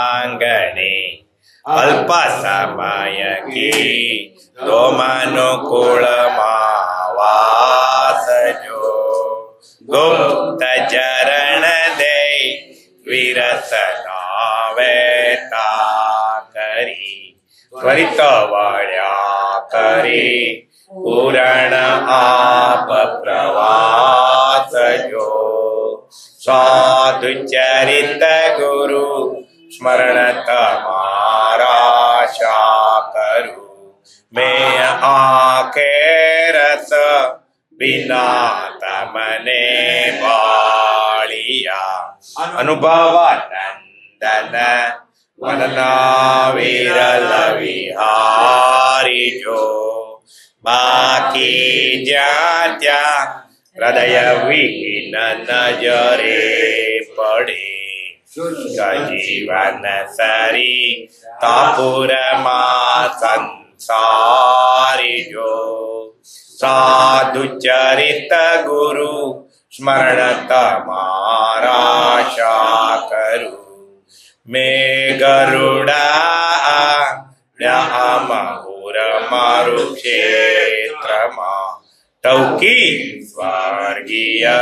આંગણે અલ્પ સમય કી દોમનુકૂળમાં વાસજો ગુપ્ત ચરણ દે વિરસના વેતા કરી ત્વરિત વળ્યા કરી પૂરણ આપ પ્રવાસજો સાધુ ચરિત ગુરુ સ્મરણ તમારા શા કરું મેં આંખે રસ બિના તમને વાળિયા અનુભવ નંદન વનના વિરલ વિહારી જો બાકી જ્યાં ત્યાં હૃદય વિહીન નજરે પડે જીવન સરી તાપુરમાં સંસારી જો સાધુ ચરિત ગુરુ સ્મરણ તમારા શા કરું મેં ગરુડા મહુર મારું ક્ષેત્રમાં ટૌકી સ્વર્ગીય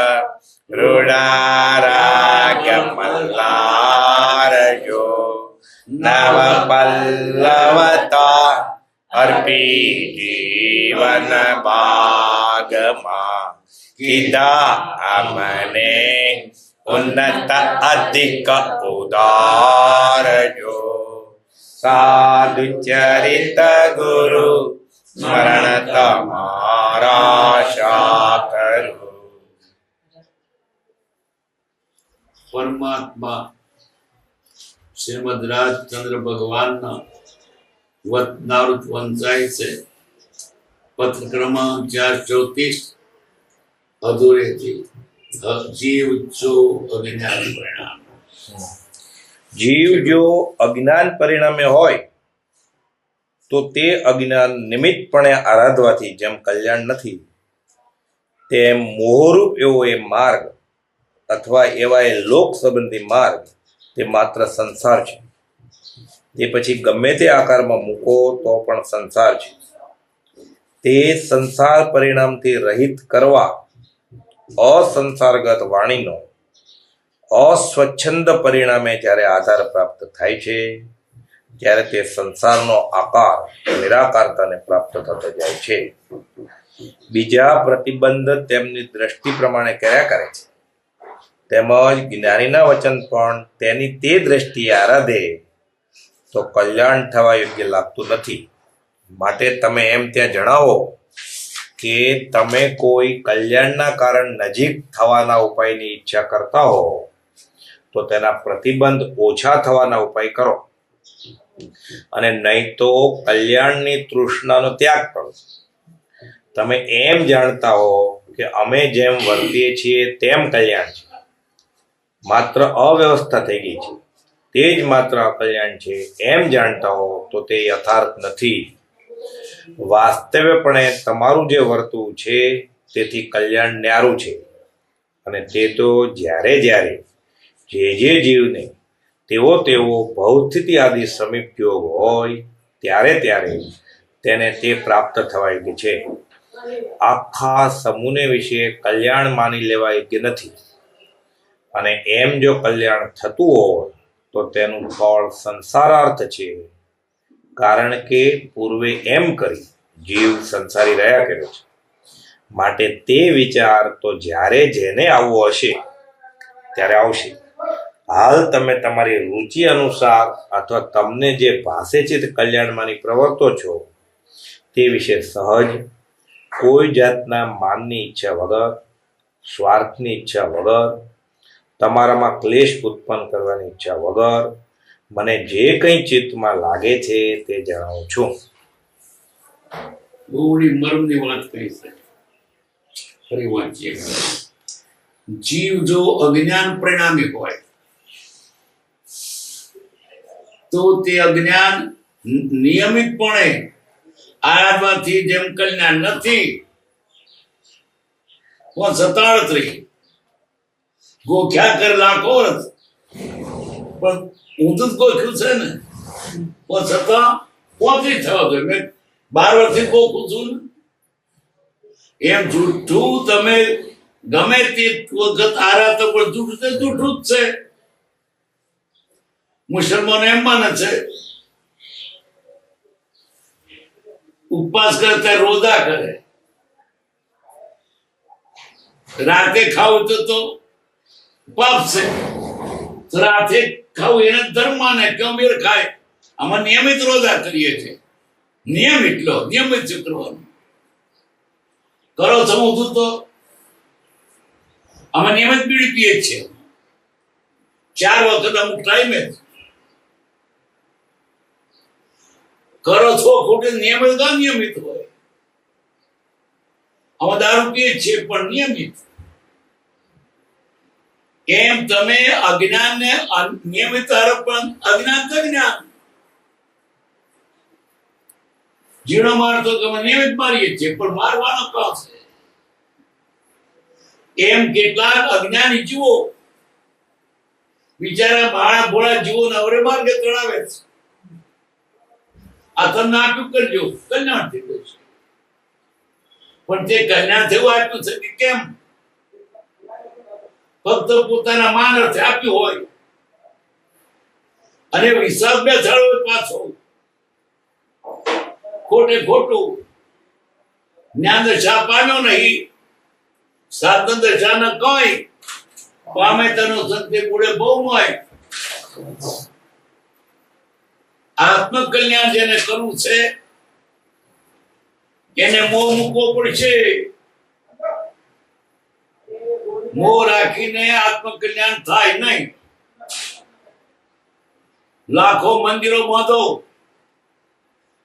રૂડારાગ મલ્લારજો નવ પલ્લવતા અર્પી જીવન બાગમાં કીધા અમને ઉન્નત અધિક ઉદારજો સાધુ ચરિત ગુરુ સ્મરણ તમારા શા કરું. પરમાત્મા શ્રીમદ રાજચંદ્ર ભગવાનના વતનાવૃત વંચાય છે. પત્ર ક્રમાંક 434 અધૂરેથી જીવ જો અજ્ઞાન પરિણામ. જીવ જો અજ્ઞાન પરિણામે હોય તો તે અજ્ઞાન નિમિત્તપણે આરાધવાથી જેમ કલ્યાણ નથી, તેમ મોહરૂપ એવો એ માર્ગ અથવા એવા એ લોક સંબંધી માર્ગ તે માત્ર સંસાર છે. તે પછી ગમે તે આકારમાં મૂકો તો પણ સંસાર છે. તે સંસાર પરિણામથી રહિત કરવા અસંસારગત વાણીનો અસ્વચ્છંદ પરિણામે જ્યારે આધાર પ્રાપ્ત થાય છે, ત્યારે તે સંસારનો આકાર નિરાકારતાને પ્રાપ્ત થતો જાય છે. બીજા પ્રતિબંધ તેમની દ્રષ્ટિ પ્રમાણે કર્યા કરે છે, તેમજ જ્ઞાનીના વચન પણ તેની તે દ્રષ્ટિએ આરાધે તો કલ્યાણ થવા યોગ્ય લાગતું નથી. માટે તમે એમ ત્યાં જણાવો કે તમે કોઈ કલ્યાણના કારણ નજીક થવાના ઉપાયની ઈચ્છા કરતા હો તો તેના પ્રતિબંધ ઓછા થવાના ઉપાય કરો, અને નહીં તો કલ્યાણની તૃષ્ણાનો ત્યાગ કરો. તમે એમ જાણતા હો કે અમે જેમ વર્તીએ છીએ તેમ કલ્યાણ છે, માત્ર અવ્યવસ્થા થઈ ગઈ છે તે જ માત્ર અકલ્યાણ છે, એમ જાણતા હો તો તે યથાર્થ નથી. વાસ્તવ્યપણે તમારું જે વર્તવું છે તેથી કલ્યાણ ન્યારું છે, અને તે તો જ્યારે જ્યારે જે જીવને તેવો ભવસ્થિતિ આદિ સમીપ યોગ હોય ત્યારે ત્યારે તેને તે પ્રાપ્ત થવા યોગ્ય છે. આખા સમૂહને વિશે કલ્યાણ માની લેવા યોગ્ય નથી, અને એમ જો કલ્યાણ થતું હોય તો તેનું ફળ સંસારાર્થ છે. કારણ કે પૂર્વે એમ કરી જીવ સંસારી રહ્યા કર્યો છે. માટે તે વિચાર તો જ્યારે જેને આવવો હશે ત્યારે આવશે. હાલ તમે તમારી રુચિ અનુસાર અથવા તમને જે ભાષે છે તે કલ્યાણમાંની પ્રવર્તો છો તે વિશે સહજ, કોઈ જાતના માનની ઈચ્છા વગર, સ્વાર્થની ઈચ્છા વગર, તમારામાં ક્લેશ ઉત્પન્ન કરવાની ઈચ્છા વગર મને જે કંઈ ચિત્તમાં લાગે છે તે જણાવું છું. બહુ મર્મની વાત કહી છે. ફરી વાંચીએ. જીવ જો અજ્ઞાન પરિણામી હોય તો તે અજ્ઞાન નિયમિતપણે આરાધવાથી જેમ કલ્યાણ નથી, પણ સતાળત રહી ગોખ્યા કર લાખો પણ ઊંધું જ ગોખ્યું છે ને પણ છતાં પહોંચી થયો છે મેં 12 વર્ષથી ગોખું છું ને એમ જૂઠું તમે ગમે તે વખત આરા તો પણ જૂઠું તે જૂઠું જ છે મુસલમાનો એમ માને છે ઉપવાસ કરે ત્યારે રોજા કરે રાતે ખાવું તો પાપ છે તો રાતે ખાવું એને ધર્મ માને કે અમે ખાય આમાં નિયમિત રોજા કરીએ છીએ નિયમિત શું કરવાનું કરો છો ઊંધું તો અમે નિયમિત બીડી પીએ છીએ 4 વખત અમુક ટાઈમે કરો છો ખોટું નિયમિત અનિયમિત હોય અમે દારૂ પીએ છીએ પણ નિયમિત એમ તમે અજ્ઞાન ને નિયમિત આરોપણ અજ્ઞાન તો જ્ઞાન જીણો મારતો કે અમે નિયમિત મારીએ છીએ પણ મારવાનો કામ છે એમ કેટલાક અજ્ઞાની જીવો બિચારા ભાણા ભોળા જીવો નવરે માર્ગે ચડાવે છે આ તમને આટલું કરજો કલ્યાણ થઈ જશે પણ તે કલ્યાણ થયું આટલું છે કે કેમ ફક્ત પોતાના માન અર્થે આપ્યું હોય અને વિશ્વાસ બેસાડો પાછો ખોટે ખોટું જ્ઞાન દશા પામ્યો નહીં સાધન દશા ન કઈ પામે તેનો સંતે પૂરે બહુ મોય આત્મકલ્યાણ જેને કરવું છે એને મોહ મૂકવો પડશે મોહ રાખીને આત્મકલ્યાણ થાય નહીં લાખો મંદિરો બાંધો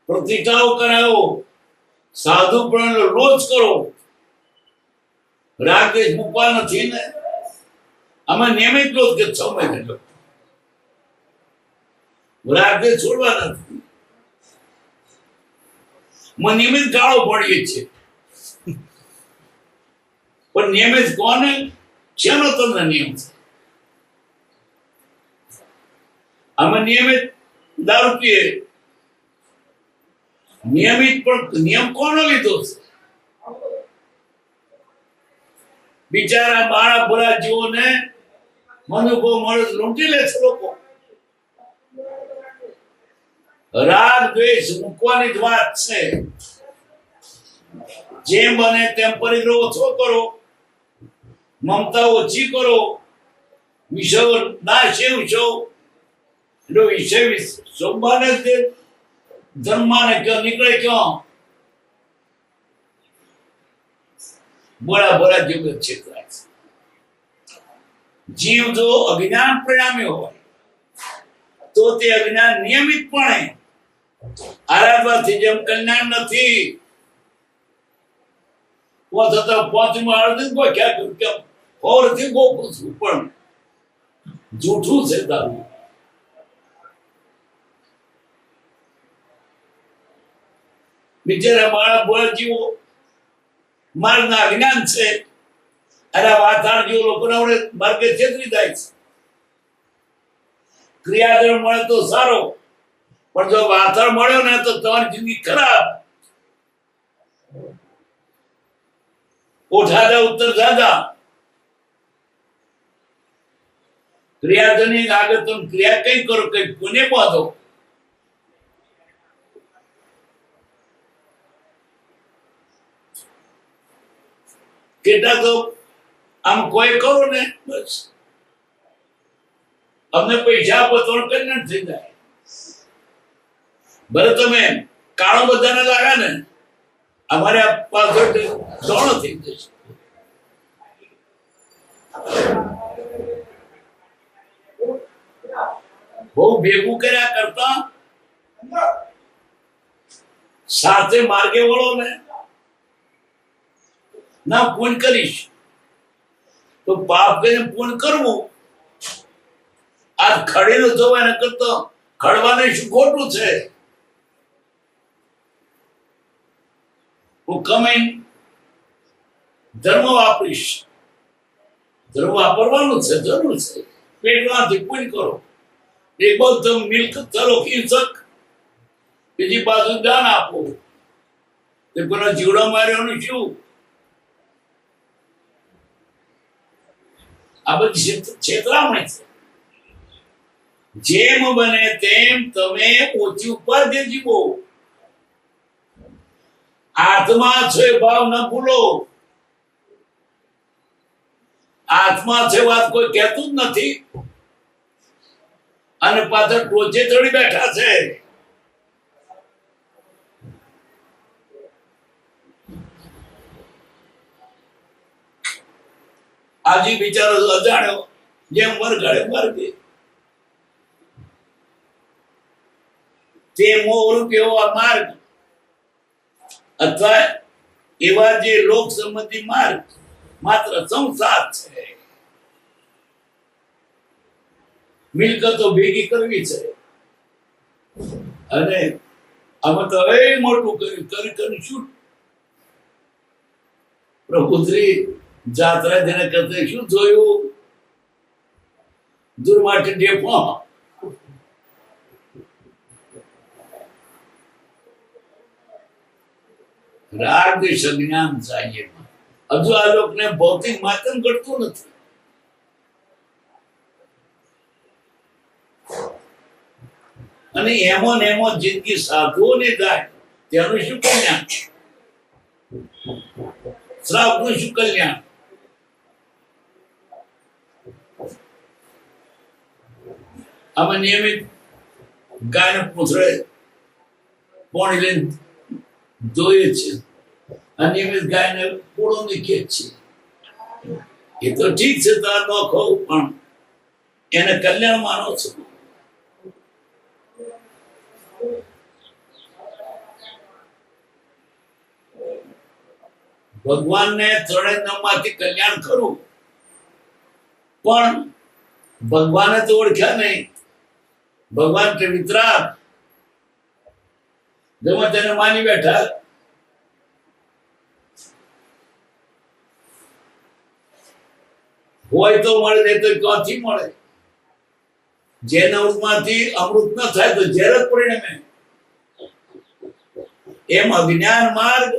પ્રતિષ્ઠાઓ કરાવો સાધુ પણ રોજ કરો રાગ દેશ મૂકવા નથી ને અમે નિયમિત રોજ કે 6 મહિને લો રાગ દેશ છોડવા નથી નિયમિત ગાળો પડીએ છીએ પણ નિયમિત કોને શેનો તમને નિયમ છે અમે નિયમિત દારૂ પીએ નિયમિત પણ નિયમ કોનો લીધો છે બિચારા બાળા ભોળા જીવોને મનુભવ મળે લૂંટી લે છે લોકો રાગ દ્વેષ મૂકવાની જ વાત છે જેમ બને તેમ પરિગ્રહ ઓછો કરો મમતા ઓછી કરો વિષય ના શિવ છો એટલે વિષય સંભાળે તે ધર્માને ક્યાં નીકળે ક્યાં બોલા બોલા જીવ છેતરાય છે જીવ જો અજ્ઞાન પરિણામી હોય તો તે અજ્ઞાન નિયમિતપણે આરાધવાથી જેમ કલ્યાણ નથી પાંચમું અડધી ગોખ્યા કેમ ઓરથી ગોખું છું પણ જૂઠું છે તારું બિચારા બાળા બોળા જીવો મારના જ્ઞાન છે અરે વાતાવરણ જેવો લોકોને આપણે માર્ગે છેતરી જાય છે ક્રિયાદળ મળે તો સારો પણ જો વાતાવરણ મળ્યો ને તો તમારી જિંદગી ખરાબ ઓઠાદા ઉત્તર દાદા ક્રિયાદળની આગળ તમે ક્રિયા કઈ કરો કઈ પુણ્ય બાંધો કેટલા તો આમ કોઈ કરો ને બસ અમને પૈસા આપો તો કલ્યાણ થઈ જાય ભલે તમે કાળો બધાને લાગ્યા ને અમારે આ પાછળ સોનો થઈ જશે બહુ ભેગું કર્યા કરતા સાથે માર્ગે વળો ને ના પૂન કરીશ તો પાપ કરીને પૂન કરવું આ ખડેલું થવા ને કરતો ખડવાને શું ખોટું છે હું કમાઈ ધર્મ વાપરીશ ધર્મ વાપરવાનું છે જરૂર છે પેટમાંથી પૂન કરો એક બાજુ તમે મિલ્ક ચલો હિંસક, બીજી બાજુ દાન આપો, તે કોના જીવડા માર્યાનું શું? આ બધી છેતરામણી છે. જેમ બને તેમ તમે ઓછી ઉપાધિ જીવો. આત્મા છે ભાવ ન ભૂલો. આત્મા છે વાત કોઈ કહેતું જ નથી, અને પાછળ ટોચે ચડી બેઠા છે. આજે બિચારો અજાણ્યો જેમ વરગાડે માર્ગે તે મોહ એવો આ માર્ગ અથવા એવા જે લોક સંબંધી માર્ગ માત્ર સંસાર છે. મિલકતો ભેગી કરવી છે, અને આમાં તો હવે મોટું કર્યું શું પ્રભુશ્રી જાત્રા જેને કરતે શું જોયું? દુર્માટ ડેપો. રાગ સંજ્ઞાન चाहिए. હજુ આ લોકને ભૌતિક માતમ ઘટતું નથી. અને એમો ને એમો જિંદગી સાધુઓને જાય તેનું શું કલ્યાણ? શ્રાપનું શું કલ્યાણ? આમાં નિયમિત ગાયને પૂંછડે પાણી લઈને જોઈએ છે, અનિયમિત ગાયને પૂળો નીકળે છે. એ તો ઠીક છે, તાર ન ખાવું, પણ એને કલ્યાણ માનો છો. ભગવાનને ત્રણેય નામમાંથી કલ્યાણ ખરું, પણ ભગવાને તો ઓળખ્યા નહીં. ભગવાન કે વિતરાગ ગમે તેને માની બેઠા. હોય તો મળે, નહીં તો ક્યાંથી મળે? જેના અમૃતમાંથી અમૃત ન થાય તો ઝેર જ પરિણમે. એમ અજ્ઞાન માર્ગ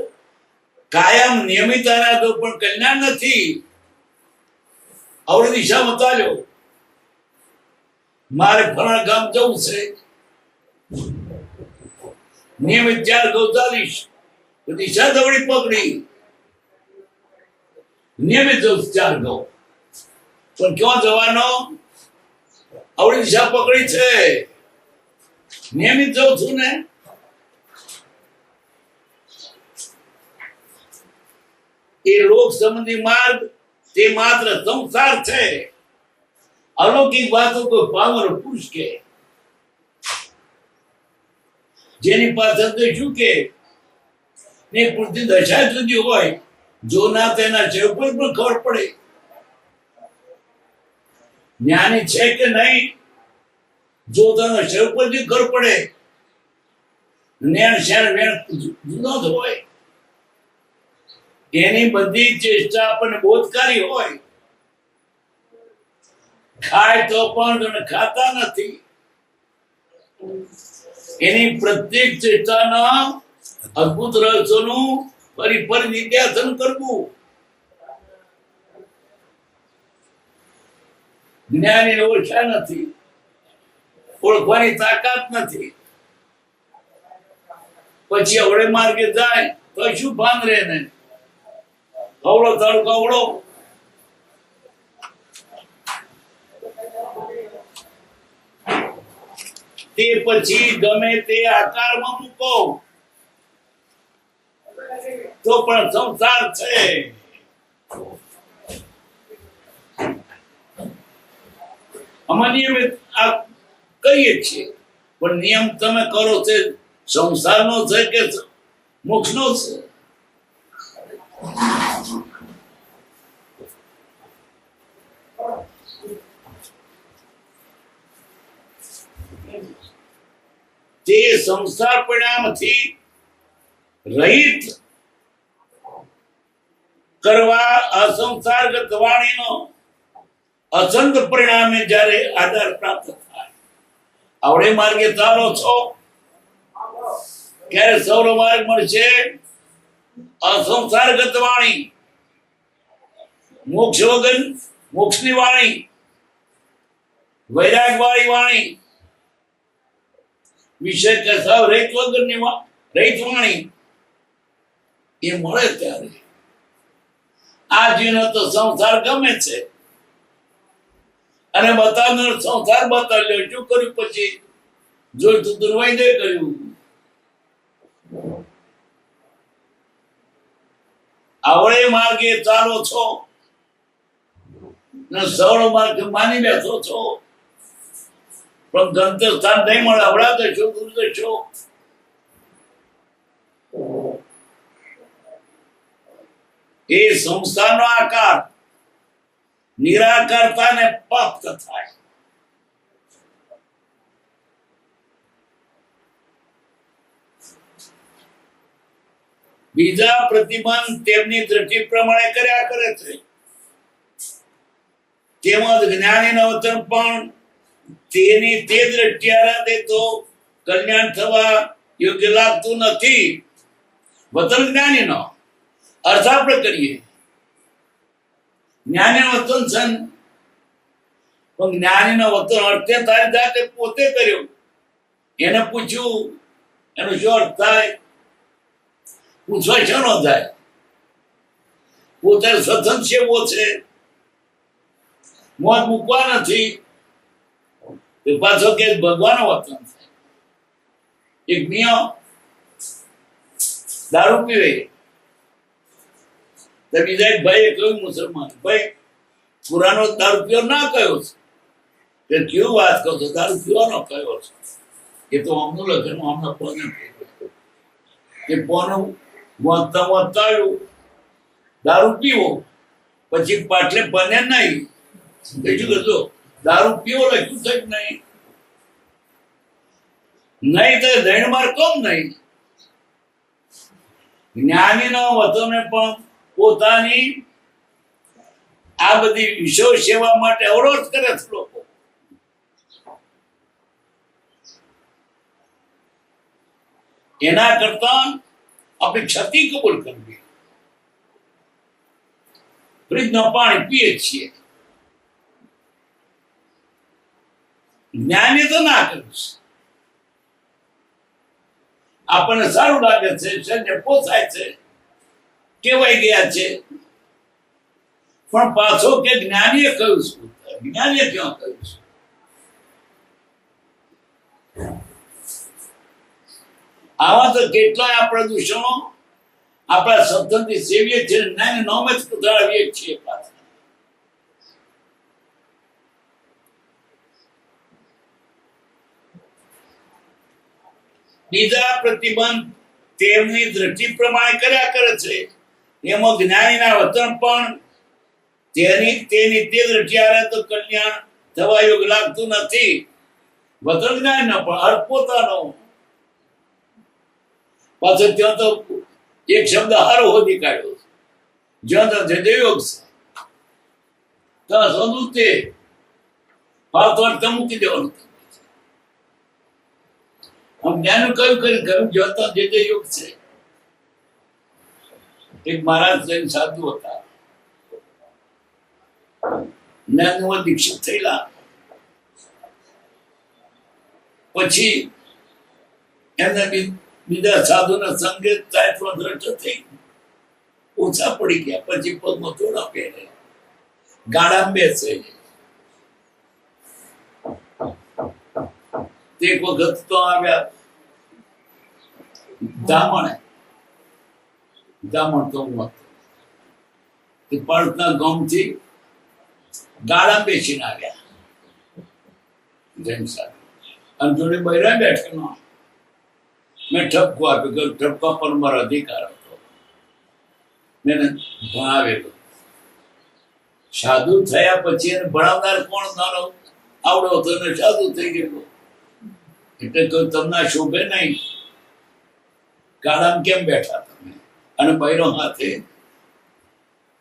કાયમ નિયમિત તો પણ કલ્યાણ નથી. આવડી દિશામાં ચાલ્યો, મારે ફલાણા ગામ જવું છે, નિયમિત 4 ગૌ ચાલીશ, દિશા દવડી પકડી, નિયમિત જવું 4 ગૌ, પણ ક્યાં જવાનો? આવડી દિશા પકડી છે, નિયમિત જઉં છું ને. એ લોક સંબંધી માર્ગ તે માત્ર સંસાર છે. અલૌકિક વાતો કોઈ પાવર પુરુષ કે, જેની પાસે તો શું કે ને પૂરતી દશા જુદી હોય, જો ના તેના ચહેરા પર પણ ખબર પડે જ્ઞાની છે કે નહીં. જો તેના ચહેરા પર જ ખબર પડે, નેણ શેણ વેણ જુદો જ હોય. એની બધી ચેષ્ટા આપણને બોધકારી હોય. ખાય તો પણ ખાતા નથી. એની પ્રત્યેક ચેષ્ટાના અદ્ભુત રહસ્યોનું ફરી નિધ્યાસન કરવું. જ્ઞાની ઓળખ્યા નથી, ઓળખવાની તાકાત નથી. પછી અવળે માર્ગે જાય તો શું ભાન રહે ને? અવળો તડકો અવળો. તે પછી ગમે તે આકારમાં મૂકો તો પણ સંસાર છે. અમે નિયમિત આ કહીએ છીએ, પણ નિયમ તમે કરો છે સંસારનો છે કે મોક્ષનો છે? તે સંસાર પરિણામથી રહિત કરવા અસંસારગત વાણીનો અસંત પરિણામે જ્યારે આધાર પ્રાપ્ત થાય આવડે માર્ગે ચાલો છો ક્યારે સૌર માર્ગ મળશે અસંસારગત વાણી મોક્ષ વગર મોક્ષની વાણી વૈરાગ વાળી વાણી વિષય કે સાવ રહિત વગરની રહિત વાણી એ મળે ત્યારે આ જીવનો તો સંસાર ગમે છે અને બતાવનાર સંસાર બતાવ્યો શું કર્યું પછી જોઈ તો દુર્વૈદ્ય કર્યું આવડે માર્ગે ચાલો છો ને સૌર માર્ગ માની બેઠો છો પણ ગંતવ્ય સ્થાન નહીં મળે આવડા દેશો દૂર દેશો એ સંસ્થાનો આકાર નિરાકારતાને પ્રાપ્ત થાય બીજા પ્રતિબંધ તેમની દ્રષ્ટિ પ્રમાણે કર્યા કરે છે તેમજ જ્ઞાની અવતરણ પણ તેની તે દ્રષ્ટિ આરાધે તો કલ્યાણ થવા યોગ્ય લાગતું નથી વતન જ્ઞાની નો અર્થ આપણે કરીએ જ્ઞાની નો વતન છે પણ જ્ઞાની નો વતન અર્થે તારી જાતે પોતે કર્યો એને પૂછ્યું એનો શું અર્થ થાય પૂછવા શેનો થાય પોતે સ્વતંત્ર સેવો છે મોત મૂકવા નથી પાછો કે ભગવાન વતન થાય એક મિયા દારૂ પીવે તો બીજા એક ભાઈએ કહ્યું મુસલમાન ભાઈ પુરાનો દારૂ પીવો ના કયો છે કે કેવું વાત કહો છો દારૂ પીવાનો કયો છે એ તો અમનું લખેલું હમણાં પોને એ પોનું વાંચતા વાંચતા આવ્યું દારૂ પીવો પછી પાટલે બને નહીં બીજું કહેજો દારૂ પીવો લખ્યું છે કે નહીં નહીં તો ધૈણ માર કોમ નહીં જ્ઞાનીના વતને પણ પોતાની આ બધી વિશ્વ સેવા માટે અવરોધ કરે છે લોકો એના કરતા આપણે ક્ષતિ કબૂલ કરવી ફ્રીજનું પાણી પીએ છીએ જ્ઞાની તો ના કરીશ આપણને સારું લાગે છે શરીરને પોસાય છે કેવાઈ ગયા છે પણ પાછો કે જ્ઞાનીએ કહ્યું શું જ્ઞાનીએ ક્યાં કહ્યું છે આવા તો કેટલાય આપણા દૂષણો આપણા સત્સંગથી સેવીએ છીએ જ્ઞાની નામ જ કુતરાવીએ છીએ પાછા બીજા પ્રતિબંધ તેમની દ્રષ્ટિ પ્રમાણે કર્યા કરે છે એમાં જ્ઞાનીના વતન પણ તેની તે દ્રષ્ટિ આરે તો કલ્યાણ થવા યોગ લાગતું નથી વતન જ્ઞાન ન પણ અર્થ પોતાનો પાછો ત્યાં તો એક શબ્દ હારો હોદી કાઢ્યો જ્યાં તો જયોગ છે ત્યાં શોધું તે ભાવતો મૂકી દેવાનું જ્ઞાન કયું કર્યું જોતા જે યોગ છે એક મહારાજ જૈન સાધુ હતા જ્ઞાનમાં દીક્ષિત થયેલા પછી એમને બીજા સાધુના સંગે દ્રષ્ટ થઈ ઓછા પડી ગયા પછી પગમાં થોડા પહેરે ગાડા બેસે એક વખત તો આવ્યા દામણ તો હું હતો પડતના ગામથી ગાડા બેસીને આવ્યા જૈન સાહેબ અને જોડે બૈરા બેઠેલો મેં ઠપકો આપ્યો કે ઠપકા પર મારો અધિકાર હતો મેં ભણાવેલો સાધુ થયા પછી એને ભણાવનાર કોણ નાનો આવડો હતો ને સાધુ થઈ ગયેલો એટલે કોઈ તમને શોભે નહીં ગાળામાં કેમ બેઠા તમે અને બૈરો હાથે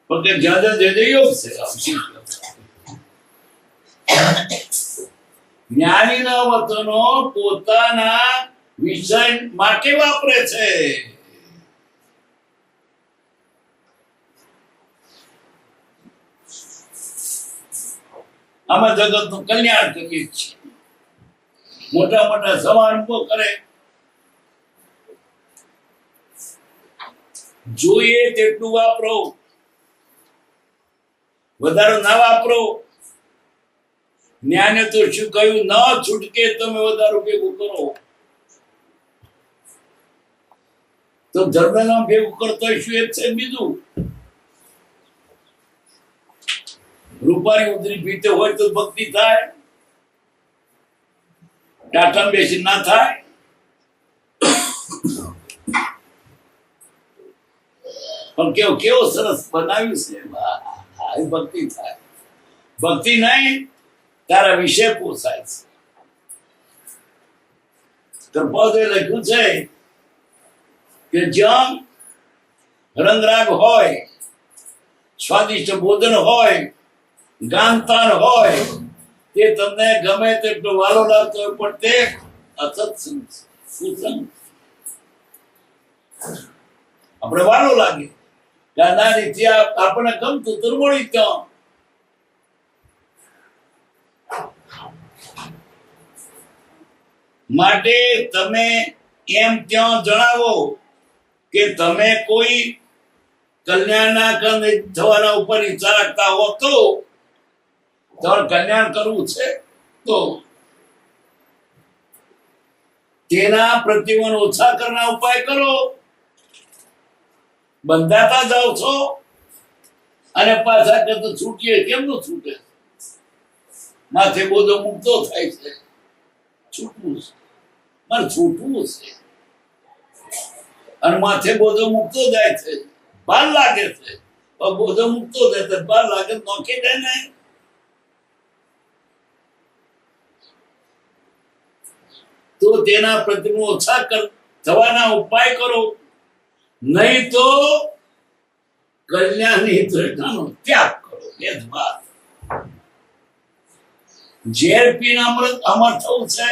પણ કે જ્યાં જ્યાં જે યોગ છે જ્ઞાનીના વચનો પોતાના વિષય માટે વાપરે છે. અમે જગતનું કલ્યાણ કરીએ છીએ. મોટા મોટા સમારંભો કરે, જોઈએ તેટલું વાપરો, વધારે ના વાપરો. જ્ઞાને તો શું કહ્યું, ન છૂટકે તમે વધારે ભેગું કરો. તો ધર્મ નામ ભેગું કરતો શું એક છે બીજું? રૂપાની ઉતરી પીતે હોય તો ભક્તિ થાય, ટાટા બેસી ના થાય. પણ કેવો સરસ બનાવ્યું છે, વાહ, એ ભક્તિ થાય. ભક્તિ નહીં, તારા વિશે પોસાય છે. કૃપાદે લખ્યું છે કે જ્યાં રંગરાગ હોય, સ્વાદિષ્ટ ભોજન હોય, ગાનતાન હોય, તે તમને ગમે તેટલો વાલો લાગતો હોય, પણ તે અસત્સંગ કુસંગ આપણે વાલો લાગે. ગાનાથી આપણને ગમતું તો મળી ત્યાં. માટે તમે એમ ત્યાં જણાવો કે તમે કોઈ કલ્યાણના કંદ થવાના ઉપર ઈચ્છા રાખતા હો તો તમારે કલ્યાણ કરવું છે તો તેના પ્રતિબંધ ઓછા કરવાના ઉપાય કરો. બંધાતા જાઓ છો અને પાછા કે તો છૂટીએ, કેમનું છૂટે? માથે બોધો મુક્તો થાય છે, છૂટવું છે, મારે છૂટવું છે. અને માથે બોધો મુક્તો જાય છે, બાર લાગે છે, બોધો મુક્તો જાય છે, બાર લાગે નોખી દે ને. તો તેના પ્રતિબંધ ઓછા થવાના ઉપાય કરો, નહીં તો કલ્યાણની તૃષ્ણાનો ત્યાગ કરો. એ જ વાત. ઝેર પીને અમર થવું છે,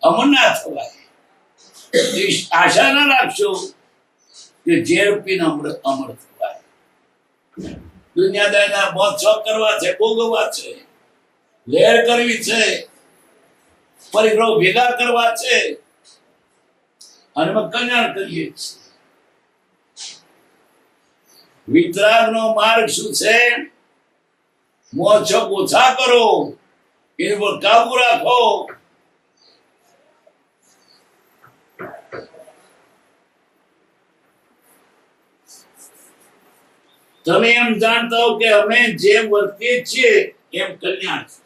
અમર ના થવાય. આશા ના રાખશો કે ઝેર પીને અમર થવાય. દુનિયાદારીના મોજ-શોખ કરવા છે, ભોગવવા છે, લહેર કરવી છે, પરિગ્રહ ભેગા કરવા છે, અને કલ્યાણ કરીએ છીએ. વિતરાગનો માર્ગ શું છે? મોજ-શોખ ઓછા કરો, એની પર કાબુ રાખો. તમે એમ જાણતા હો કે અમે જેમ વર્તીએ છીએ એમ કલ્યાણ છે.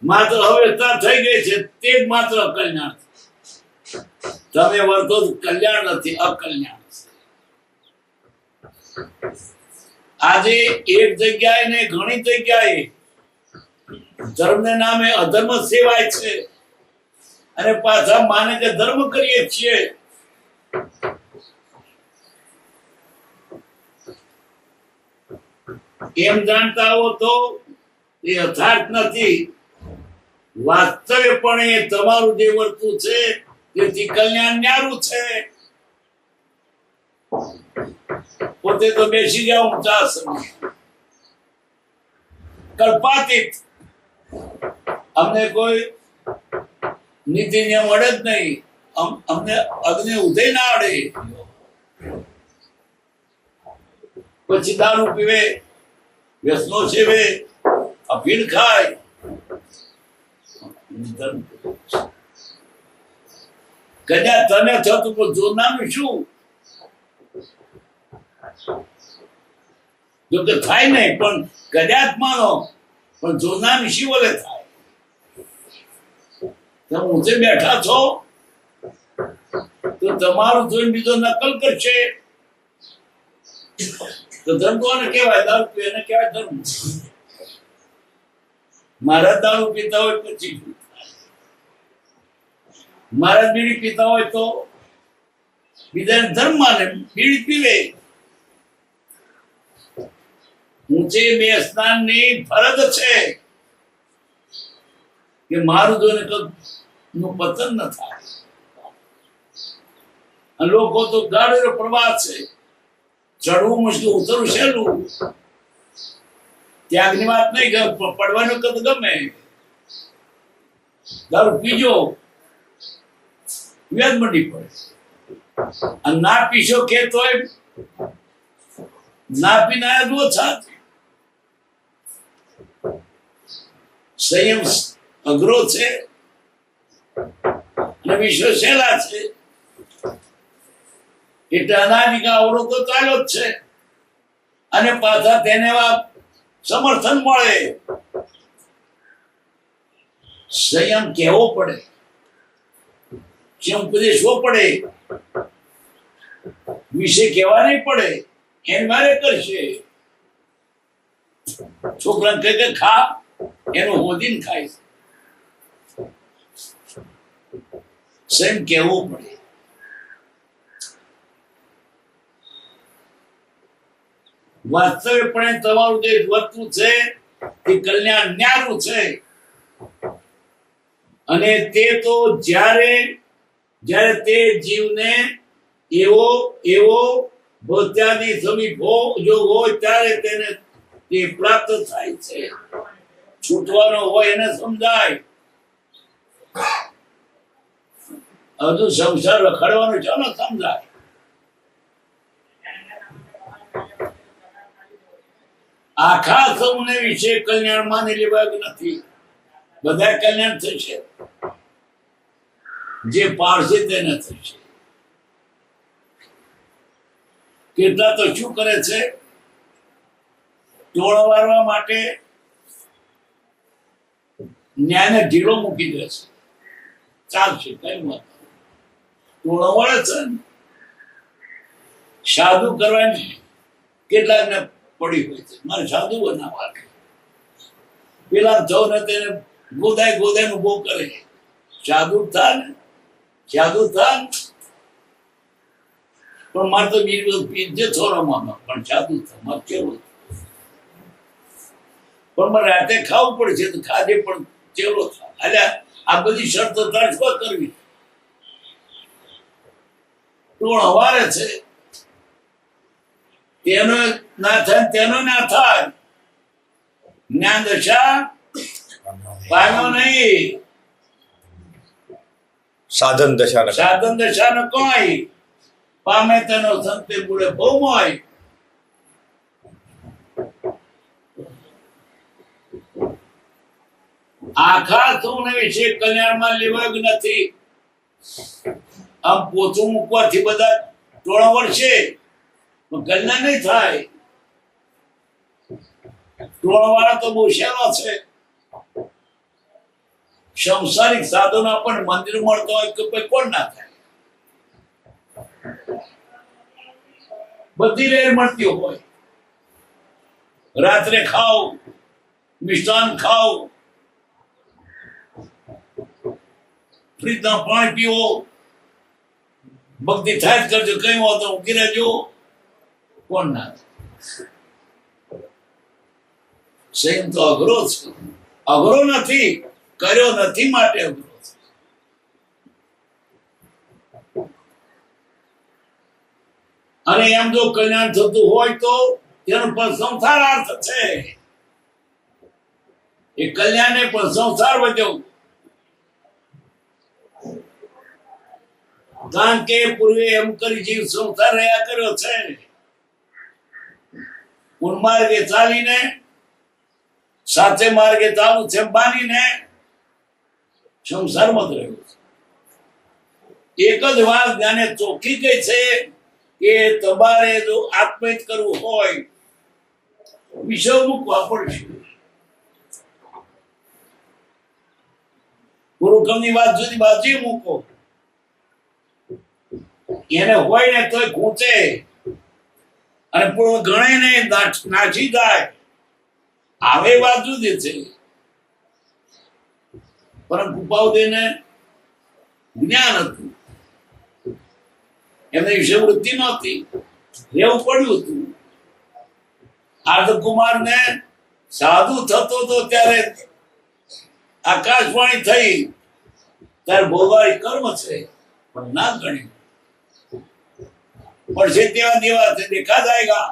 માત્ર અવ્યવસ્થા થઈ ગઈ છે તે જ માત્ર કલ્યાણ છે. તમે વર્તો કલ્યાણ નથી, અકલ્યાણ છે. આજે એક જગ્યાએ ને ઘણી જગ્યાએ ધર્મને નામે અધર્મ સેવાય છે અને પાછા માને કે ધર્મ કરીએ છીએ. એમ જાણતા હો તો એ યથાર્થ નથી. વાસ્તવ્યપણે તમારું જે વર્તું છે તેથી કલ્યાણ ન્યારું છે. પોતે તો બેસી ગયા ઊંચા સમય કલ્પાતીત. અમને કોઈ નીતિ નિયમ અડે જ નહીં. અમને અગ્નિ ઉદય ના અડે. પછી દારૂ પીવે, વ્યસનો સેવે, અફીણ ખાય. કદાચ તને થતું પણ જોનાનું શું? જો કે થાય નહીં, પણ કદાચ માનો, પણ જોનાનું શી વડે થાય? તમે ઊંચે બેઠા છો તો તમારું જોઈને બીજો નકલ કરશે તો ધર્મ કોને કહેવાય? દારૂ પીવે એને કહેવાય ધર્મ. મારા દારૂ પીતા હોય પછી, મારા બીડી પીતા હોય તો બીજા ધર્મ માને, બીડી પીવે. ઊંચે બેસનારની ફરજ છે કે મારું જોઈને નું પતન ન થાય. અને લોકો તો ગાડીનો પ્રવાહ છે, ચડવું મુશ્કેલ, ઉતરવું સહેલું. ત્યાગની વાત નહીં, પડવાનું કદ ગમે. દારૂ પીજો વ્યાજ મંડી પડે, અને ના પીશો કે તોય ના પીને આયા ઓછા. સંયમ અઘરો છે અને વિશ્વ સહેલા છે. એટલે અનાદિ અવરોધ તો ચાલ્યો જ છે, અને પાછા તેને સમર્થન મળે. સંયમ કહેવો પડે, સંયમ ઉપદેશવો પડે, વિશે કહેવા નહીં પડે. એમ મારે કરશે. છોકરાને કહે કે ખા, એનું હોદીને ખાય. સંયમ કહેવો પડે. વાસ્તવિકપણે તમારું જે વસ્તુ છે એ કલ્યાણ ન્યારું છે, અને તે તો જ્યારે જ્યારે તે જીવને એવો એવો ભોત્યાની સમીપ જો હોય ત્યારે તેને તે પ્રાપ્ત થાય છે. છૂટવાનો હોય એને સમજાય. હજુ સંસાર રખડવાનો છે ને સમજાય. આખા સૌને વિશે કલ્યાણ માની લેવાનું નથી. બધા કલ્યાણ થશે, જે પાડશે તેને થશે. કેટલા તો શું કરે છે, ટોળા વાળવા માટે ન્યાયને ઢીલો મૂકી દે છે. ચાલશે, કઈ વાત. ટોળા વળે છે ને, સાધુ કરવાની કેટલાકને પડી હોય છે, મારે સાધુ બનાવવા. પેલા થયો ને તેને ગોદાય ગોદાય ઉભો કરે. સાધુ થા ને, સાધુ થા. પણ મારે તો બીજું પીજે થોડામાં, પણ સાધુ થા મારે કેવું. પણ મારે રાતે ખાવું પડશે તો ખાજે, પણ ચેલો થા. અલ્યા આ બધી શરતો ટ્રાન્સફર કરવી. ટોળ હવારે છે, તેનો ના થાય, તેનો ના થાય. જ્ઞાન દશા પામ્યો નહીં, સાધન દશા સાધન દશા નો કોઈ પામે તેનો સંતે બુડે બહુ મોય. આખા સૌને વિશે કલ્યાણમાં લેવાયું નથી. આમ પોતું મૂકવાથી બધા ટોળા વળશે, કલ્યાણ નહીં થાય. ટોળા વાળા તો બહુ સહેલો છે. સંસારિક સાધનો પણ મંદિર મળતો હોય કે કોઈ કોણ ના થાય. બધી લેર મળતી હોય. રાત્રે ખાઓ, મિષ્ટાન ખાઓ, ફ્રીજના પાણી પીવો, ભક્તિ થાય જ કરજો. કઈ વાતો ઉકી રહેજો, કોણ ના થાય. સંયમ તો અઘરો છે. અઘરો નથી, કર્યો નથી માટે અઘરો છે. અને એમ જો કલ્યાણ થતું હોય તો તેનો પણ સંસાર અર્થ છે. એ કલ્યાણ પણ સંસાર વધ્યો. કારણ કે પૂર્વે એમ કરી જીવ સંસાર રહ્યા કર્યો છે. ઉન્માર્ગે ચાલીને સાચે માર્ગે ચાલુ છે બાનીને સંસારમાં જ રહ્યો છે. એક જ વાત જ્ઞાને ચોખ્ખી કઈ છે કે તમારે જો આત્મહિત કરવું હોય, વિષય મૂકવા પડશે. ગુરુકમની વાત જુદી બાજુ મૂકો. એને હોય ને તોય ખૂંચે, અને પૂર્વ ગણે ને નાસી જાય. આવે વાત જુદી છે. પરંતુ કૃપાઉદયને જ્ઞાન હતું, એમને વિષય વૃત્તિ નહોતી, રહેવું પડ્યું હતું. આર્ધકુમાર ને સાધુ થતો તો ત્યારે આકાશવાણી થઈ ત્યારે ભોગાળી કર્મ છે પણ ના ગણ્યું પડશે તેવા દેવા છે દેખા જાયગા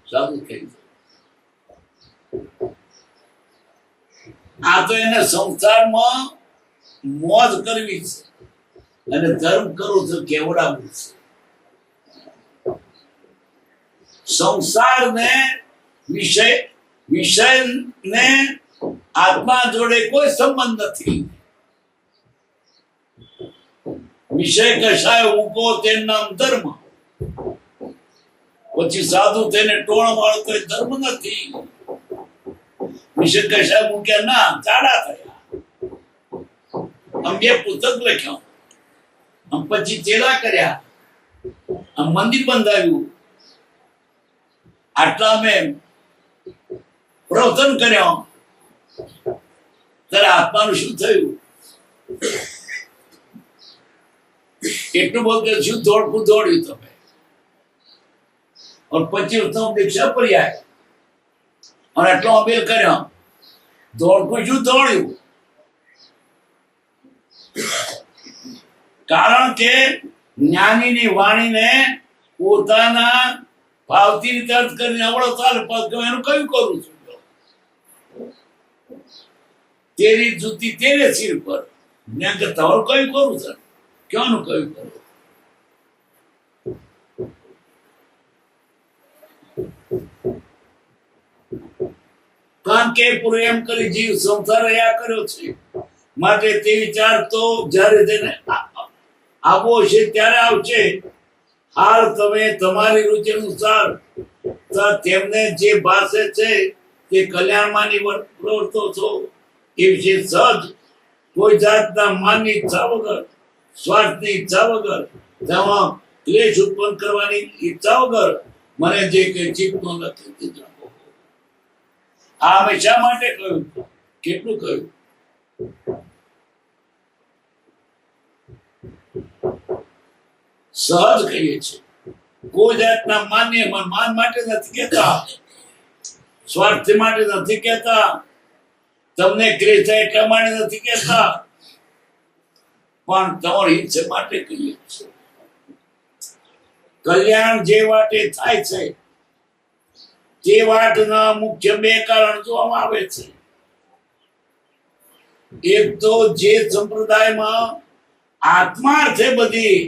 સાધુ થઈ આ તો એને સંસારમાં મોજ કરવી છે અને ધર્મ કરવું છે કેવડાવવું છે સંસારને વિષયને આત્મા જોડે કોઈ સંબંધ નથી વિષય કશાય મૂકો તેનું નામ ધર્મ પછી સાધુ થઈને ટોણ વાળો તો ધર્મ નથી વિષય કશાય મૂક્યા ના ચાડા થયા આમ બે પુસ્તક લખ્યા આમ પછી ચેલા કર્યા આમ મંદિર બંધાવ્યું આટલા મેં પ્રવચન કર્યો ત્યારે આત્માનું શું થયું એટલું બધું શું દોડકું દોડ્યું તમે પછી ઉત્તમ દીક્ષા પર્યાય અને આટલો અભેર કર્યો દોડકું શું દોડ્યું કારણ કે જ્ઞાનીની વાણીને પોતાના ભાવથી રીતે અર્થ કરીને અવળો ચાલે એનું કયું કરું છું તેરી જૂતી તેરે સિર પર મેં કે તમારું કયું કરું છે ક્યાંનું કયું કરું કારણ કે પૂરો એમ કરી જીવ સંસાર રહ્યા કર્યો છે માટે તે વિચાર તો જ્યારે તેને આવો છે ત્યારે આવશે હાલ તમે તમારી રુચિ અનુસાર તેમને જે ભાષે છે તે કલ્યાણમાંની પ્રવર્તો છો એ વિશે સહજ કોઈ જાતના માનની ઈચ્છા વગર સ્વાર્થની ઈચ્છા વગર તેમાં ક્લેશ ઉત્પન્ન કરવાની ઈચ્છા વગર મને જે કઈ ચિત્તનો નથી તે જાણો આ અમે શા માટે કહ્યું કેટલું કહ્યું સહજ કહીએ છીએ કોઈ જાતના માન્ય માન માટે નથી કહેતા સ્વાર્થ માટે નથી કહેતા તમને ક્લેશ થાય એટલા માટે નથી કહેતા પણ તમારી ઈચ્છા માટે કહીએ છીએ કલ્યાણ જે વાટે થાય છે તે વાટના મુખ્ય બે કારણ જોવામાં આવે છે એક તો જે સંપ્રદાયમાં આત્માર્થે બધી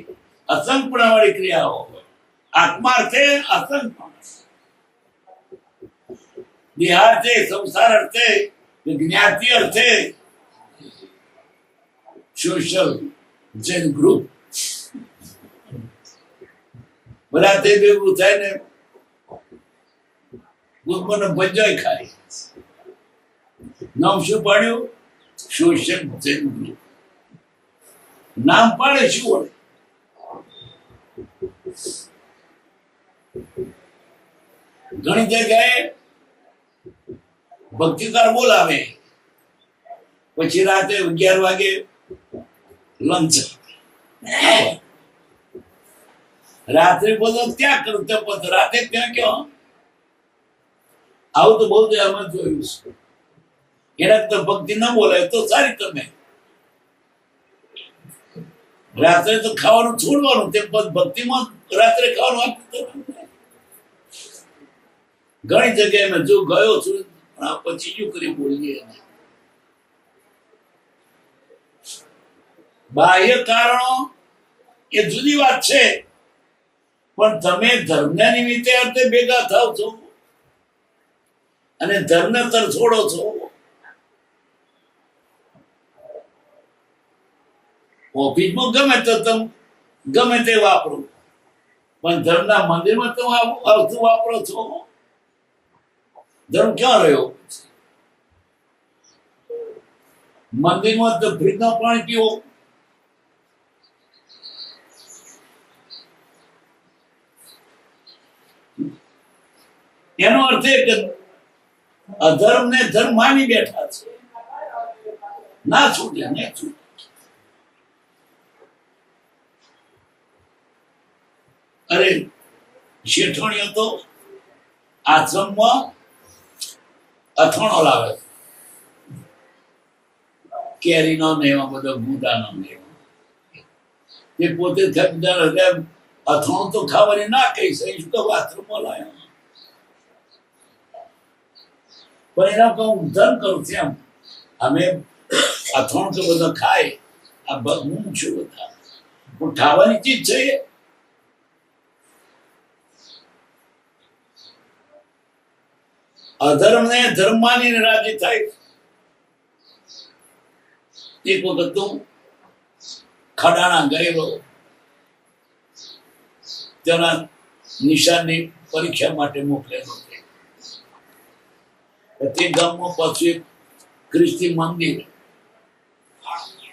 અસંપૂર્ણ વાળી ક્રિયાઓ હોય આત્માર્થે અસંપૂર્ણ દેહાર્થે સંસાર અર્થે જ્ઞાતિ અર્થે સોશિયલ જેન ગ્રુપ બધા તે ભેગું થાય ને ગુરબનો ભજ્જાય ખાય નામ શું પાડ્યું સોશિયલ જેન ગ્રુપ નામ પાડે શું વળે ઘણી જગ્યાએ ભક્તિકાર બોલાવે પછી રાતે 11 વાગે લંચ રાત્રે બોલો ત્યાં કરું ત્યાં રાતે ત્યાં ક્યાં આવું તો બહુ અમે જોયું છે એના તો ભક્તિ ન બોલાય તો સારી તમે રાત્રે તો ખાવાનું છોડવાનું તે ભક્તિમાં રાત્રે ખાવાનું આપતું ઘણી જગ્યાએ મેં જો ગયો છું પછી શું કરી બોલીએ બાહ્ય કારણો એ જુદી વાત છે પણ તમે ધર્મના નિમિત્તે અર્થે ભેગા થાવ છો અને ધર્મ તર છોડો છો ઓફિસમાં ગમે તો તમે ગમે તે વાપરો પણ ધર્મના મંદિરમાં તમે અર્થ વાપરો છો ધર્મ ક્યાં રહ્યો મંદિરમાં તો ફ્રીજનું પાણી પીવો એનો અર્થ એ કે અધર્મ ને ધર્મ માની બેઠા છે ના છૂટ્યા ને છૂટ્યા અરે શેઠણીઓ તો આશ્રમમાં અથાણો લાવે, કેરીનો ને એવા બધા ગુદાનો ને એવા. તે પોતે અથાણું તો ખાવાની ના કહી શકે, શું કહું આશ્રમમાં લાવ્યા. પણ એના કહું ધન કરું છું એમ. અમે અથાણું તો બધા ખાય, આ હું છું બધા પણ ખાવાની ચીજ છે. અધર્મ ને ધર્મ માનીને રાજી થાય. એક વખત તું ખડાણા ગયેલો, તેના નિશાનની પરીક્ષા માટે મોકલેલો. તે ગામમાં પાછું એક ખ્રિસ્તી મંદિર,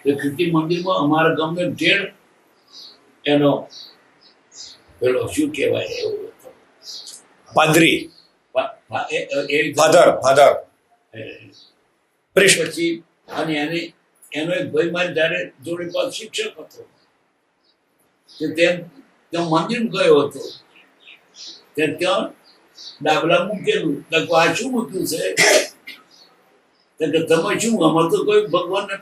એ ખ્રિસ્તી મંદિરમાં અમારા ગામને ઢેર એનો પેલો શું કહેવાય એવું પાદરી, ફાધર ફાધર પછી અને એનો એક ભાઈ મારી જ્યારે જોડે પાસ શિક્ષક હતો, તે ત્યાં મંદિર ગયો હતો. ત્યાં ડાબલા મૂકેલું, આ શું મૂક્યું છે? તમે શું, અમારે તો કોઈ ભગવાનને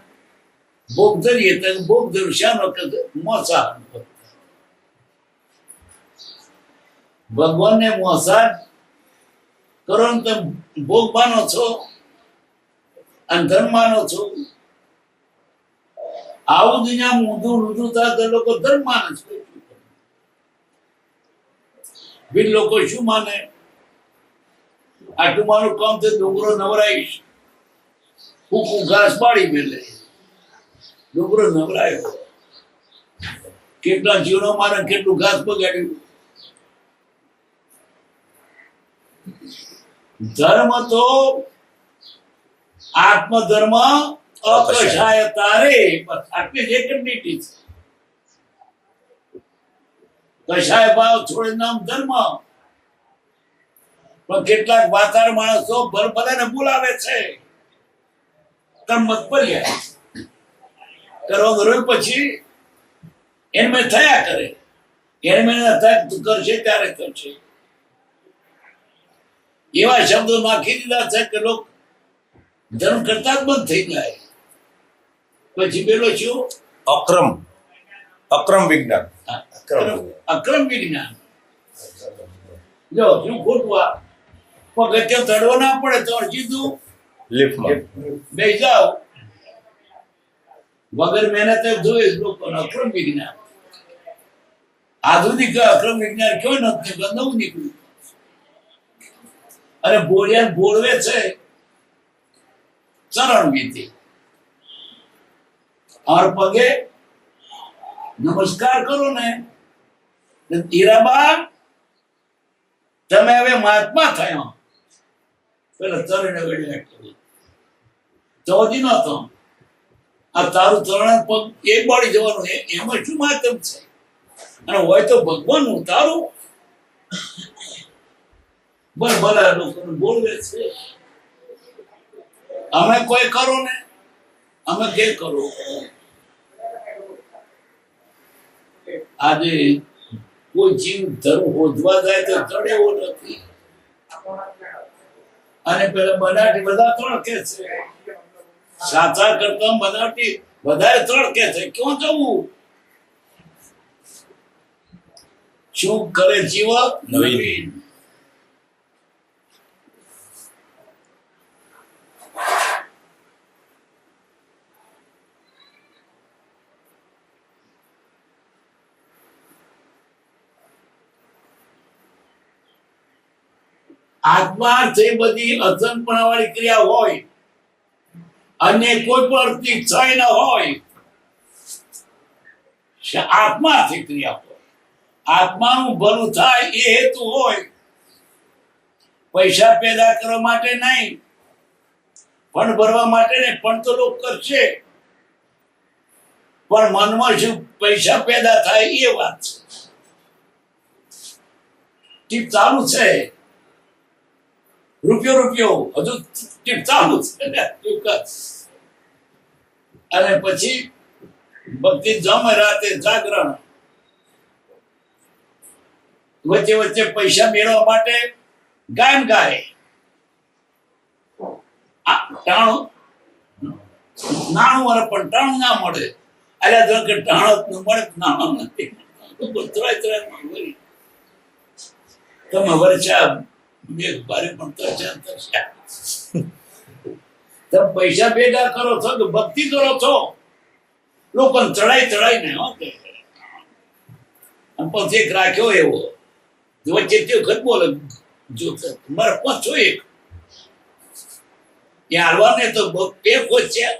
ભોગ ધરીએ તો ભોગ ધરું શાનો કે મોસા. ભગવાનને મોસા કરો ને તમે ભોગ માનો છો અને ધર્મ માનો છો. આવું દુનિયા ઊંધું ઊંધું થાય તો લોકો ધર્મ માને છે. બીજ લોકો શું માને? આટલું મારું કામ તો ડુંગરો નવરાઈશ, ફૂકું ઘાસ પાડી મેલે, ડુંગરો નવરાયો. કેટલા જીવનો મારે કેટલું ઘાસ બગાડ્યું. ધર્મ તો આત્મધર્મ અકશાય તારે, આટલી જ એક નીતિ છે. કશાય ભાવ છોડે નામ ધર્મ. પણ કેટલાક વાતાર માણસો ભરભરાને બોલાવે છે, મત પર્યા કરવા ગયો પછી એને થયા કરે. એને કરશે ત્યારે કરશે. એવા શબ્દો નાખી દીધા છે કે લોકો ધર્મ કરતા જ બંધ થઈ જાય. પછી પેલો શું અક્રમ વિજ્ઞાન, અક્રમ વિજ્ઞાન. જો શું ખોટું આ પગથિયે ચડવો ના પડે તો સીધું લિફ્ટમાં બે જાઓ વગર મહેનતે જોઈએ લોકો. અક્રમ વિજ્ઞાન, આધુનિક અક્રમ વિજ્ઞાન કયો નથી, નવું નીકળ્યું. અને બોલિયાન બોલવે છે ચરણ વિધિ. और પગે નમસ્કાર કરો ને, હીરાબા તમે હવે મહાત્મા થયા. પેલા ચરણ વડે ચોથી નો તો આ તારું ચરણ પગ એ બાળી જવાનું, એમાં શું માધ્યમ છે? અને હોય તો ભગવાનનું તારું ભલા લોકોને બોલવે છે. અમે કોઈ કરો ને, અમે કે કરો. આજે કોઈ જીવ ધર્મ હોદવા જાય તો ચડે એવો નથી. અને પેલા બનાટી બધા ત્રણ કે છે, સાચા કરતા બનાટી વધારે ત્રણ કે છે. ક્યાં જવું? શું કરે જીવ નવીન. આત્મા જે બધી અજનપણા વાળી ક્રિયા હોય અને કોઈ પણ અર્થની ક્ષય ન હોય, આત્માથી ક્રિયા હોય. આત્માનું ભલું થાય એ હેતુ હોય. પૈસા પેદા કરવા માટે નહીં, ફંડ ભરવા માટે નહીં. પણ તો લોકો કરશે, પણ મનમાં શું પૈસા પેદા થાય એ વાત છે. ટીપ ચાલુ છે, રૂપિયો હજુ ટીપ ચાલુ છે. અને પછી ભક્તિ જમે રાતે જાગરણ, વચ્ચે વચ્ચે પૈસા મેળવવા માટે ગાય ને ગાય આ ટાણું નાણું અને પણ ટાણું ના મળે અલ્યા જો કે ટાણો જ ન મળે તો નાણું નથી ત્રાય તમે વર્ષા મેઘ ભારે પણ તરસ્યા તમે પૈસા ભેગા કરો છો કે ભક્તિ કરો છો લોકોને ચડાઈ ને હો કે અને પછી એક રાખ્યો એવો વચ્ચે તે વખત બોલે જો મારે પહોંચો એક ત્યાં હાલવાને તો બે પહોંચ્યા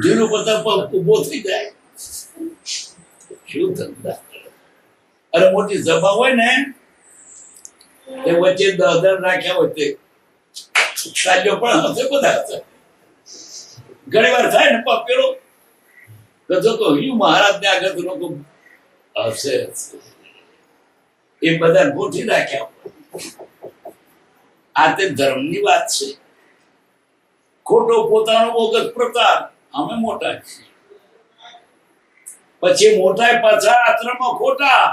ધીરું પતા ઉભો થઈ જાય શું ધંધા અરે મોટી સભા હોય ને એ વચ્ચે 10,000 રાખ્યા હોય તે સાજો પણ હશે બધા હશે ઘણી વાર થાય ને પેલો કદો તો હું મહારાજ ને આગળ લોકો હશે એ બધા ગોઠી રાખ્યા આ તે ધર્મની વાત છે ખોટો પોતાનો બોગસ પ્રચાર અમે મોટા છીએ પછી મોટા પાછા આશ્રમમાં ખોટા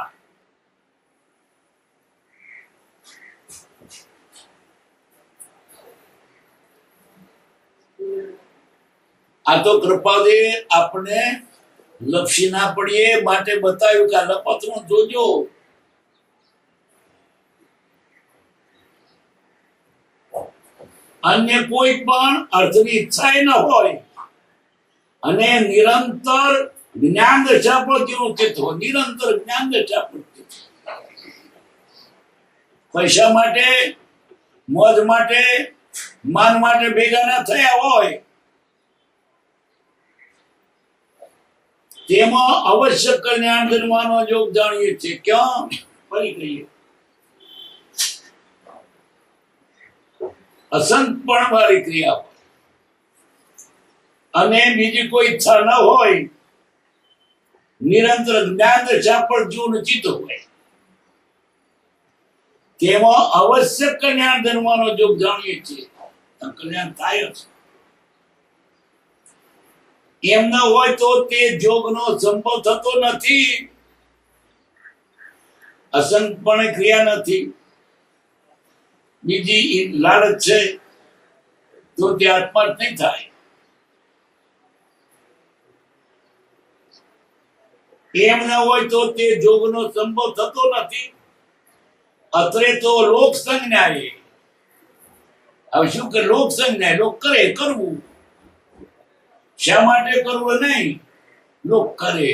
આ તો કૃપાદે આપણે લપસી ના પડીએ માટે બતાવ્યું કે આ લપતરું જોજો અન્ય કોઈ પણ અર્થની ઈચ્છા ન હોય અને નિરંતર જ્ઞાન દશા પ્રત્યેનું ચિત્ત હોય નિરંતર જ્ઞાન દશા પ્રત્યે પૈસા માટે મોજ માટે માન માટે ભેગા ના થયા હોય તેમાં અવશ્ય કલ્યાણ જન્મવાનો યોગ જાણીએ છીએ ક્યાં ફરી કહીએ અસંતપણ વાળી ક્રિયા અને બીજી કોઈ ઈચ્છા ન હોય નિરંતર જ્ઞાન દશા પર જીવન ચિત્ત હોય તેમાં અવશ્ય કલ્યાણ જન્મવાનો યોગ જાણીએ છીએ કલ્યાણ થાય છે એમ ના હોય તો તે જોગનો સંભવ થતો નથી અસંતપણે ક્રિયા નથી બીજી લાલચ છે તો તે આત્મા નહીં થાય એમ ના હોય તો તે જોગનો સંભવ થતો નથી અત્રે તો લોક સંજ્ઞાએ હવે શું કે લોક સંજ્ઞાએ લોક કરે કરવું શા માટે કરવું નહીં લોક કરે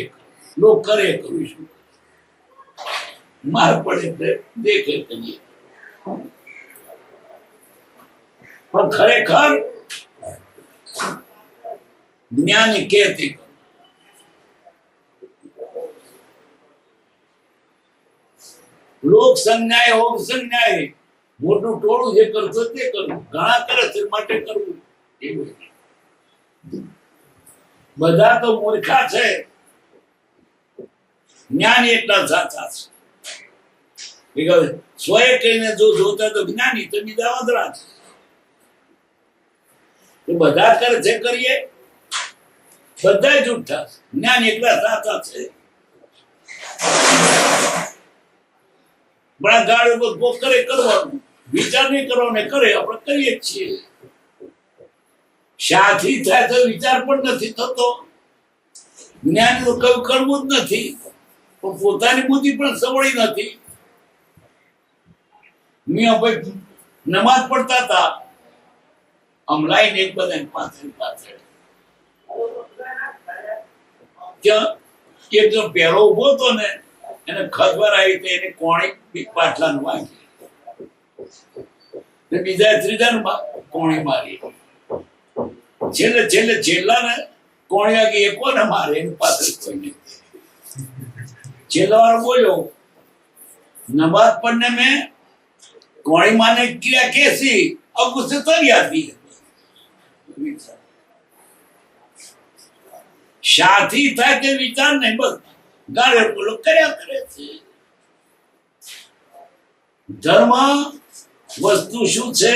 કરવું શું માર પડે દેખે કરીએ પણ ખરેખર જ્ઞાની કહેતી લોક સંજ્ઞાએ હોમ સંજ્ઞાએ મોટું ટોળું જે કરતો તે કરવું ઘણા કરે છે માટે કરવું એવું બધા તો મૂર્ખા છે જ્ઞાની એટલા સાચા છે સ્વયં કહીને જો જોતા તો જ્ઞાની તો બીજા વાંદરા છે બધા કરે છે કરીએ બધા જૂઠા જ્ઞાની એટલા સાચા છે બડા ગાળો કરે કરવાનું વિચાર નહીં કરવાનો ને કરે આપણે કરીએ જ છીએ શાથી થાય તો વિચાર પણ નથી થતો જ્ઞાન કયું કરવું જ નથી પણ પોતાની બુદ્ધિ પણ સવળી નથી મિયા ભાઈ નમાજ પડતા હતા આમ લાઈન એક બધા પાછળ ત્યાં એક જો પહેરો ઉભો હતો ને એને ખબર આવી તો એને કોણી પાટલાનું વાગી બીજા ત્રીજા કોણી મારી છેલ્લા ને કોણી વાગી એ કોને મારે એની પાછળ કોઈ નહીં છેલ્લા વાર બોલ્યો નમાજ પડને મેં કોણી માને ક્રિયા कैसी अब उससे तरी आती है साथी था के विचार नहीं बस गाड़े बोलो કર્યા કરે છે ધર્મ વસ્તુ શું છે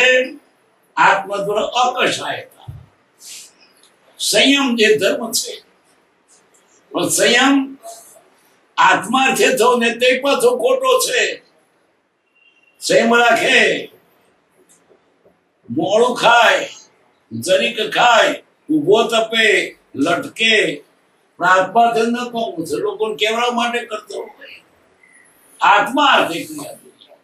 આત્મ દ્વારા અકશાયતા સંયમ જે ધર્મ છે પણ સંયમ આત્મા છે તો ને તે પાછો ખોટો છે સંયમ રાખે, મોડું ખાય, જરીક ખાય, ઊભો તપે, લટકે, પ્રાર્થના ન કહું છે, લોકોને કેવડા માટે કરતો હોય. આત્મા અર્થે ક્રિયા જોઈએ.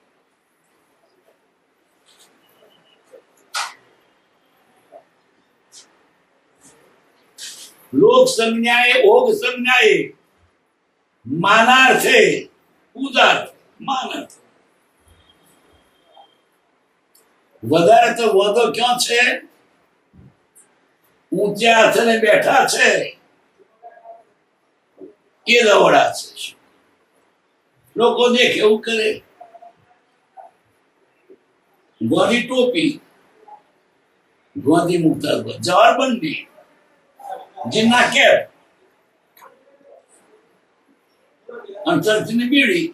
લોક સંજ્ઞાએ, ઓગ સંજ્ઞાએ, માનાર્થે, ઉદાર્થ, માનર્થ. વધારે તો વધો ક્યાં છે? ઊંચા હાથે બેઠા છે એ રવડા છે. લોકો દેખે એવું કરે. ગોંધી ટોપી, ગોંધી મુક્તા જવારબંધી, જીના કેપ, અંતરથી બીડી,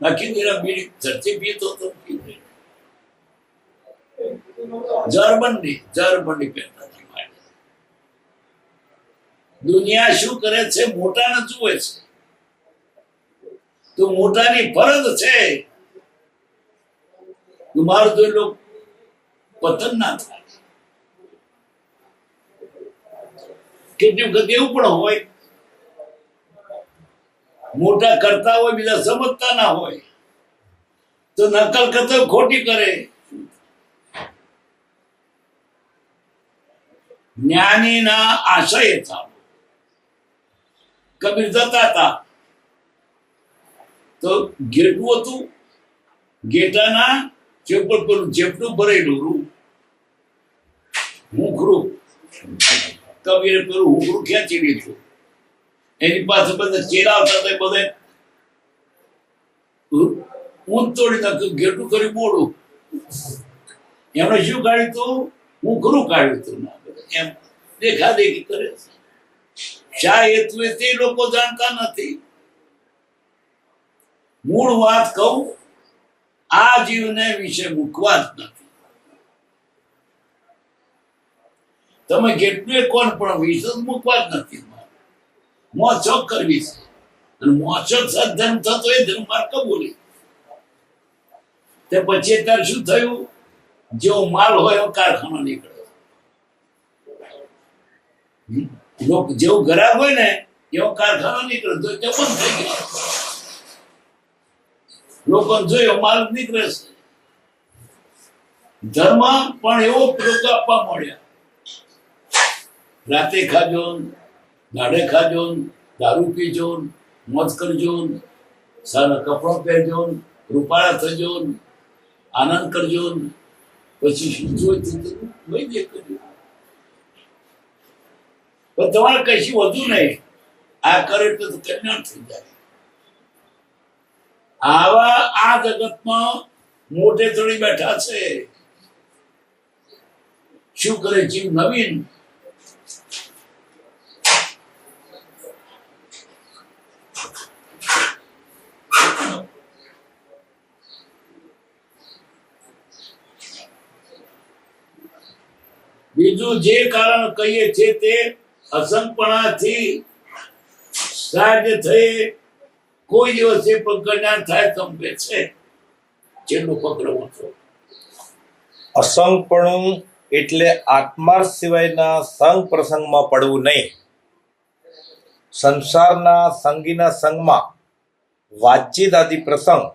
બાકી તેરા બીડી ચરતી પીતો તો જરબંધી પહેરતા હતા. દુનિયા શું કરે છે? મોટાને જુએ છે. તો મોટાની ફરજ છે મારું તો લોકો પતન ના થાય. કેટલી વખત એવું પણ હોય, મોટા કરતા હોય, બીજા સમજતા ના હોય, તો નકલ કરતા ખોટી કરે. જ્ઞાની ના આશય હતા. કબીર જતા હતા તો ઘેટું હતું, ઘેટાના ચેપડ પર ચેપટું ભરેલું રૂ હુંકરું. કબીરે પેલું હુંકરું ખેંચી લીધું. એની પાસે બધા ચેરાવતા હતા, બધા ઊંચ તોડી નાખ્યું, ઘેટું કર્યું બોડું. એમણે શું કાઢ્યું હતું? હુંકરું કાઢ્યું હતું. એમ દેખાદેખી કરે છે. શા હેતુ તે લોકો જાણતા નથી. મૂળ વાત કહું, આ જીવને વિશે મૂકવા જ નથી. તમે કેટલું કોણ પણ વિશે મૂકવા જ નથી. મોછોક કરવી છે, અને મોછોક સદધર્મ થતો એ ધર્મ માર્ગ કબૂલી. તે પછી અત્યારે શું થયું? જેવો માલ હોય એવો કારખાનો નીકળે. જેવું ગ્રાહક હોય ને એવો કારખાનો નીકળે તો તે બંધ થઈ ગયો. લોકો જોયો માલ નીકળે છે. ધર્મ પણ એવો લોકો આપવા મળ્યા. રાતે ખાજો, દાડે ખાજો, દારૂ પીજો, મોજ કરજો, સારા કપડા પહેરજો, રૂપાળા થજો, આનંદ કરજો, પછી શું જોઈતું વૈદ્ય કરજો. પણ તમારે કશું વધુ નહીં. આ કરે તો કલ્યાણ થઈ જાય. આવા આ જગતમાં મોટે ચડી બેઠા છે. શું કરે જીવ? નવીન બીજું જે કારણ કહીએ છીએ તે અસંગપણાથી સાધ્ય થઈ કોઈ દિવસે કલ્યાણ થાય સંભવે છે. જેનું પકડવું છો. અસંગપણું એટલે આત્મા સિવાયના સંગ પ્રસંગમાં પડવું નહીં. સંસારના સંગીના સંગમાં વાતચીત આદિ પ્રસંગ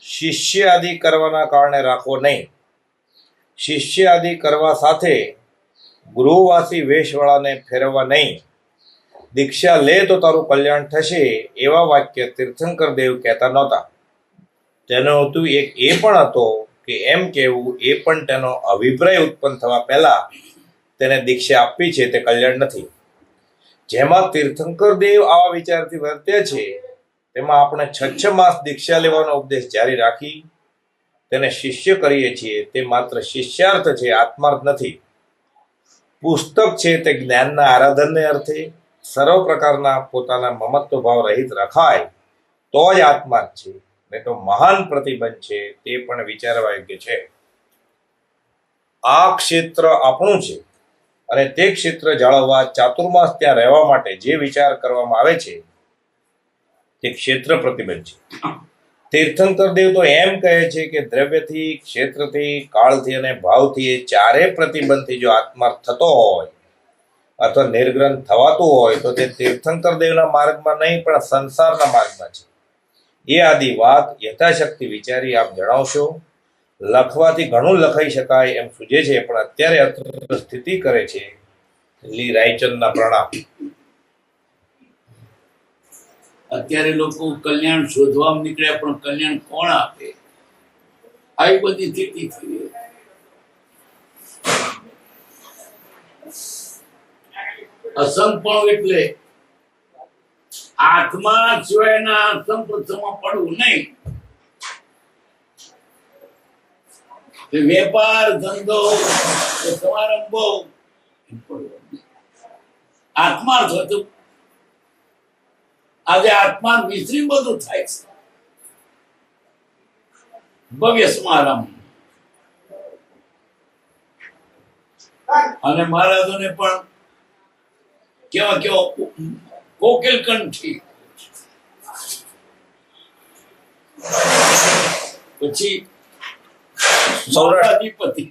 શિષ્ય આદિ કરવાના કારણે રાખવો નહીં. શિષ્ય આદિ કરવા સાથે ગૃહવાસી વેશવાળાને ફેરવવા નહીં. દીક્ષા લે તો તારું કલ્યાણ થશે એવા વાક્ય તીર્થંકર દેવ કહેતા નહોતા. તેનો હેતુ એક એ પણ હતો કે એમ કહેવું એ પણ તેનો અભિપ્રાય ઉત્પન્ન થવા પહેલા તેને દીક્ષા આપવી છે તે કલ્યાણ નથી. જેમાં તીર્થંકર દેવ આવા વિચારથી વર્ત્યા છે તેમાં આપણે 6 માસ દીક્ષા લેવાનો ઉપદેશ જારી રાખી તેને શિષ્ય કરીએ છીએ. તે માત્ર શિષ્યાર્થ છે, આત્માર્થ નથી. પુસ્તક છે તે જ્ઞાનના આરાધનને અર્થે સર્વ પ્રકારના પોતાના મમત્વ ભાવ રહિત રખાય તો જ આત્માર્થ છે. નહીં તો મહાન પ્રતિબંધ છે તે પણ વિચારવા યોગ્ય છે. આ ક્ષેત્ર આપણું છે અને તે ક્ષેત્ર જાળવવા ચાતુર્માસ ત્યાં રહેવા માટે જે વિચાર કરવામાં આવે છે તે ક્ષેત્ર પ્રતિબંધ છે. તીર્થંકર દેવ તો એમ કહે છે કે દ્રવ્યથી, ક્ષેત્રથી, કાળથી અને ભાવથી એ ચારે પ્રતિબંધથી જો આત્મા થતો હોય અથવા નિર્ગ્રંથ થવાતું હોય તો તે તીર્થંકર દેવના માર્ગમાં નહીં પણ સંસારના માર્ગમાં છે. એ આદિ વાત યથાશક્તિ વિચારી આપ જણાવશો. લખવાથી ઘણું લખાઈ શકાય એમ સૂજે છે, પણ અત્યારે અત્ર સ્થિતિ કરે છે. લી રાયચંદના પ્રણામ. અત્યારે લોકો કલ્યાણ શોધવા નીકળ્યા, પણ કલ્યાણ કોણ આપે? આવી બધી સ્થિતિ થઈ. અસંપણ એટલે આત્મા સિવાયના સંપર્કમાં પડવું નહીં. વેપાર ધંધો સમારંભો આત્મા થતું. આજે આત્મા વિસરી બધું થાય છે. ભવ્ય સમારંભ અને મહારાજોને પણ કેવા કેવા કોકિલ કંઠી, પછી સૌરાષ્ટ્રાધિપતિ,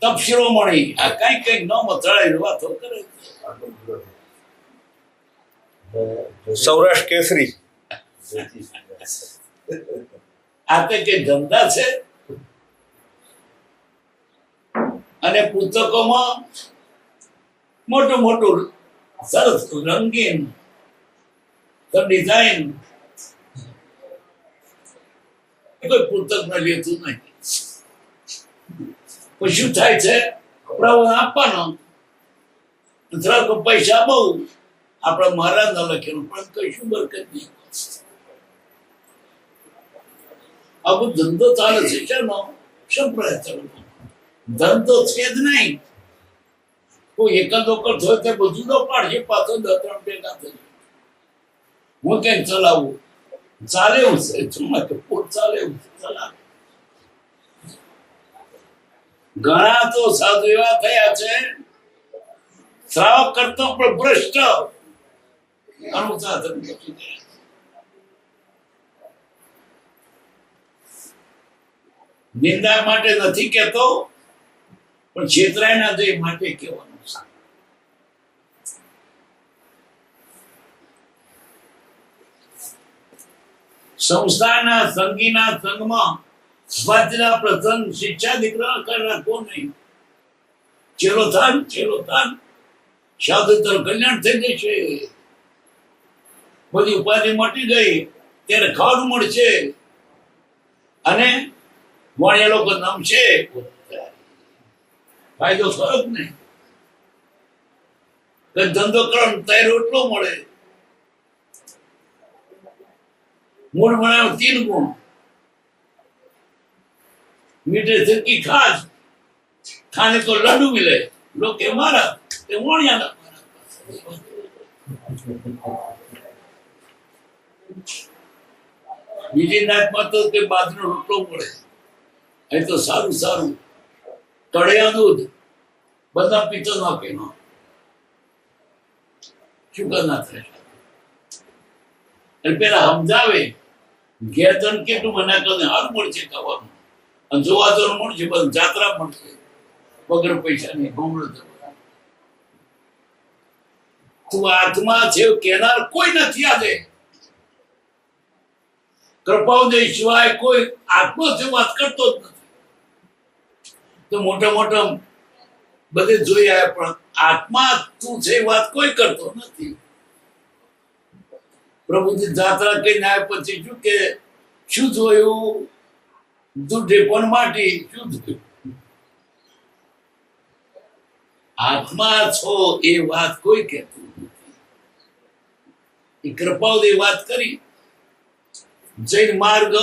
તપશિરોમણી, આ કઈ કઈ ન મથળાય વાતો કરે. સૌરાષ્ટ્ર કેસરી આ તે કે ધંધા છે. અને પુસ્તકોમાં મોટું મોટું સરસ રંગીન ડિઝાઇન, કોઈ પુસ્તક ન લેતું નહીં. પછી શું થાય છે? પ્રવચન આપવાનો, પૈસા બહુ, આપણા મહારાજ ન લખેલું પણ કઈશું બરકત નહીં. આ બધો ધંધો ચાલે છે. શેનો? સંપ્રદાય ચાલે. ધંધો છે જ નહીં. કોઈ એકાદ વખત હોય તો બધું તો પાડશે, પાછો 2-3 ભેગા થઈ. હું કઈ ચલાવું ચાલે એવું છે, પોત ચાલે એવું ચલાવે. ઘણા તો સાધુ એવા થયા છે, શ્રાવક કરતા પણ ભ્રષ્ટ અનુસાધન બચી ગયા. નિંદા માટે નથી કેતો, પણ છેતરાયના દે માટે કહેવાનું છે. સંસ્થાના સંગીના સંગમાં વાંચના પ્રસંગ શિક્ષા દીકરા કરવા કો નહીં. ચેલો થાન સાધુતર કલ્યાણ થઈ જશે. બધી ઉપાધિ મટી ગઈ, ત્યારે ખાવાનું મળશે અને વણ્યા લોકો નમશે. ફાયદો ખરો જ નહીં. ધંધો કરો તૈયાર રોટલો મળે. મૂળ બનાવ 3 ગુણ, મીઠે સિરકી ખાસ, ખાને તો લડ્ડુ મિલે. લોકો મારા તે વણ્યા. બીજી નાતમાં તો કે બાજરો રોટલો મળે. એ તો સારું સારું કડ્યા દૂધ બધા પીતો નાખે. શુગર ના થાય. પેલા સમજાવે ઘેર તન કેટલું મના કરે, સારું મળશે ખાવાનું, અને જોવા તો મળશે, બધું જાત્રા મળશે, વગર પૈસા નહીં. ઘઉંડો તું આત્મા છે કેનાર કોઈ નથી. આજે કૃપાઉદય સિવાય કોઈ આત્મા છે વાત કરતો જ નથી. તો મોટા મોટા બધે જોઈ આવ્યા, પણ આત્મા તું છે વાત કોઈ કરતો નથી. પ્રભુજી જાત્રા કહીને આવ્યા પછી શું કે શું જોયું? દૂધે પણ માટી. શું જોયું? આત્મા છો એ વાત કોઈ કહેતું નથી. એ કૃપાઉદય વાત કરી. જૈન માર્ગ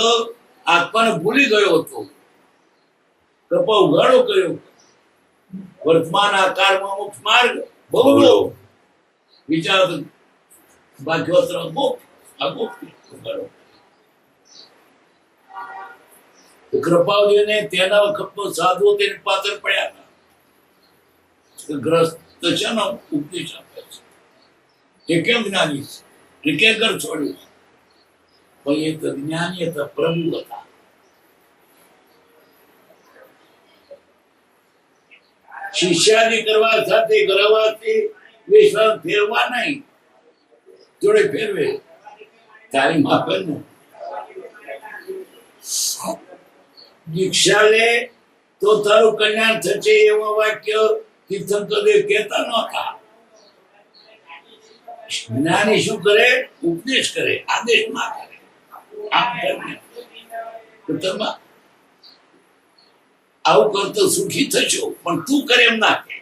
આત્માને ભૂલી ગયો હતો, કૃપા ઉઘાડો કર્યો. વર્તમાન આકારમાં મુક્ત માર્ગ બહુ વિચાર ભાગ્યવત્ર કૃપાવલીને તેના વખતનો સાધુઓ તેને પાત્ર પડ્યા હતા. ગ્રસ્ત છે ને ઉપદેશ આપે છે. એ કેમ જ્ઞાની છે? એ કે ઘર છોડ્યું, પણ એ તો જ્ઞાની હતા, પ્રભુ હતા. શિષ્યાની કરવા સાથે કરવાથી વિશ્વાસ ફેરવા નહીં, જોડે ફેરવે તારી માફે ને દીક્ષા લે તો તારું કલ્યાણ થશે એવા વાક્ય તીર્થંકરે કહેતા નહોતા. જ્ઞાની શું કરે? ઉપદેશ કરે, આદેશ ના કરે. આમ કરીને તો તમે આવું કરતો સુખી થશો, પણ તું કરે એમ ના કે.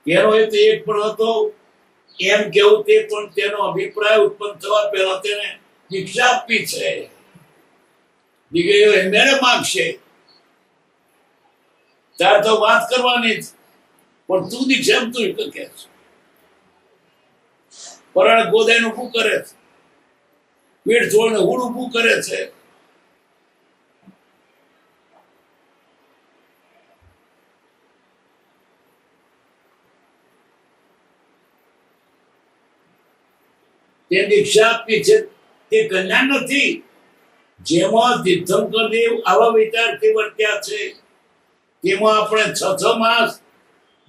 એનો એ તો એક પણ હતો એમ કેવું, તે પણ તેનો અભિપ્રાય ઉત્પન્ન થવા પહેલા તેને દીક્ષા આપી છે. દીકરીઓ મેળે માગશે ત્યારે તો વાત કરવાની જ, પણ તું દીક્ષા એમ તું કે છે. પરાણ ગોદાઈ ઊભું કરે છે, પીઠ છોડને હુડ ઊભું કરે છે. તે દીક્ષા આપી છે તે કલ્યાણ નથી. જેમાં તીર્થંકર દેવ આવા વિચારથી વર્ત્યા છે, તેમાં આપણે 6 માસ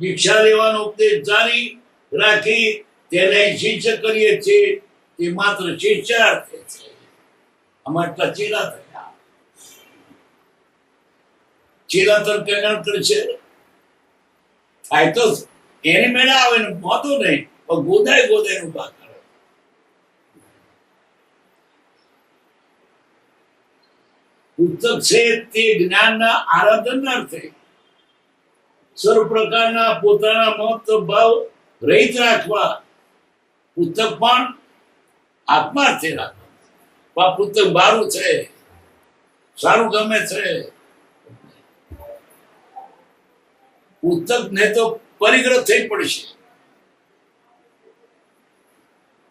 દીક્ષા લેવાનો ઉપદેશ જારી રાખી તેને શિષ્ય કરીએ છીએ. તે માત્ર શિષ્યાર્થ છે. અમારા ચેલા થયા, ચેલા તર કલ્યાણ કરશે થાય તો એની મેળા આવે ને મોતો નહીં, પણ ગોદાય નું બાદ પુસ્તક છે તે જ્ઞાનના આરાધનના અર્થે સર્વ પ્રકારના પોતાના મહત્વ ભાવ રહિત રાખવા. પુસ્તક પણ આત્માર્થે રાખવા. પુસ્તક બારું છે, સારું ગમે છે, પુસ્તક ને તો પરિગ્રહ થઈ પડશે.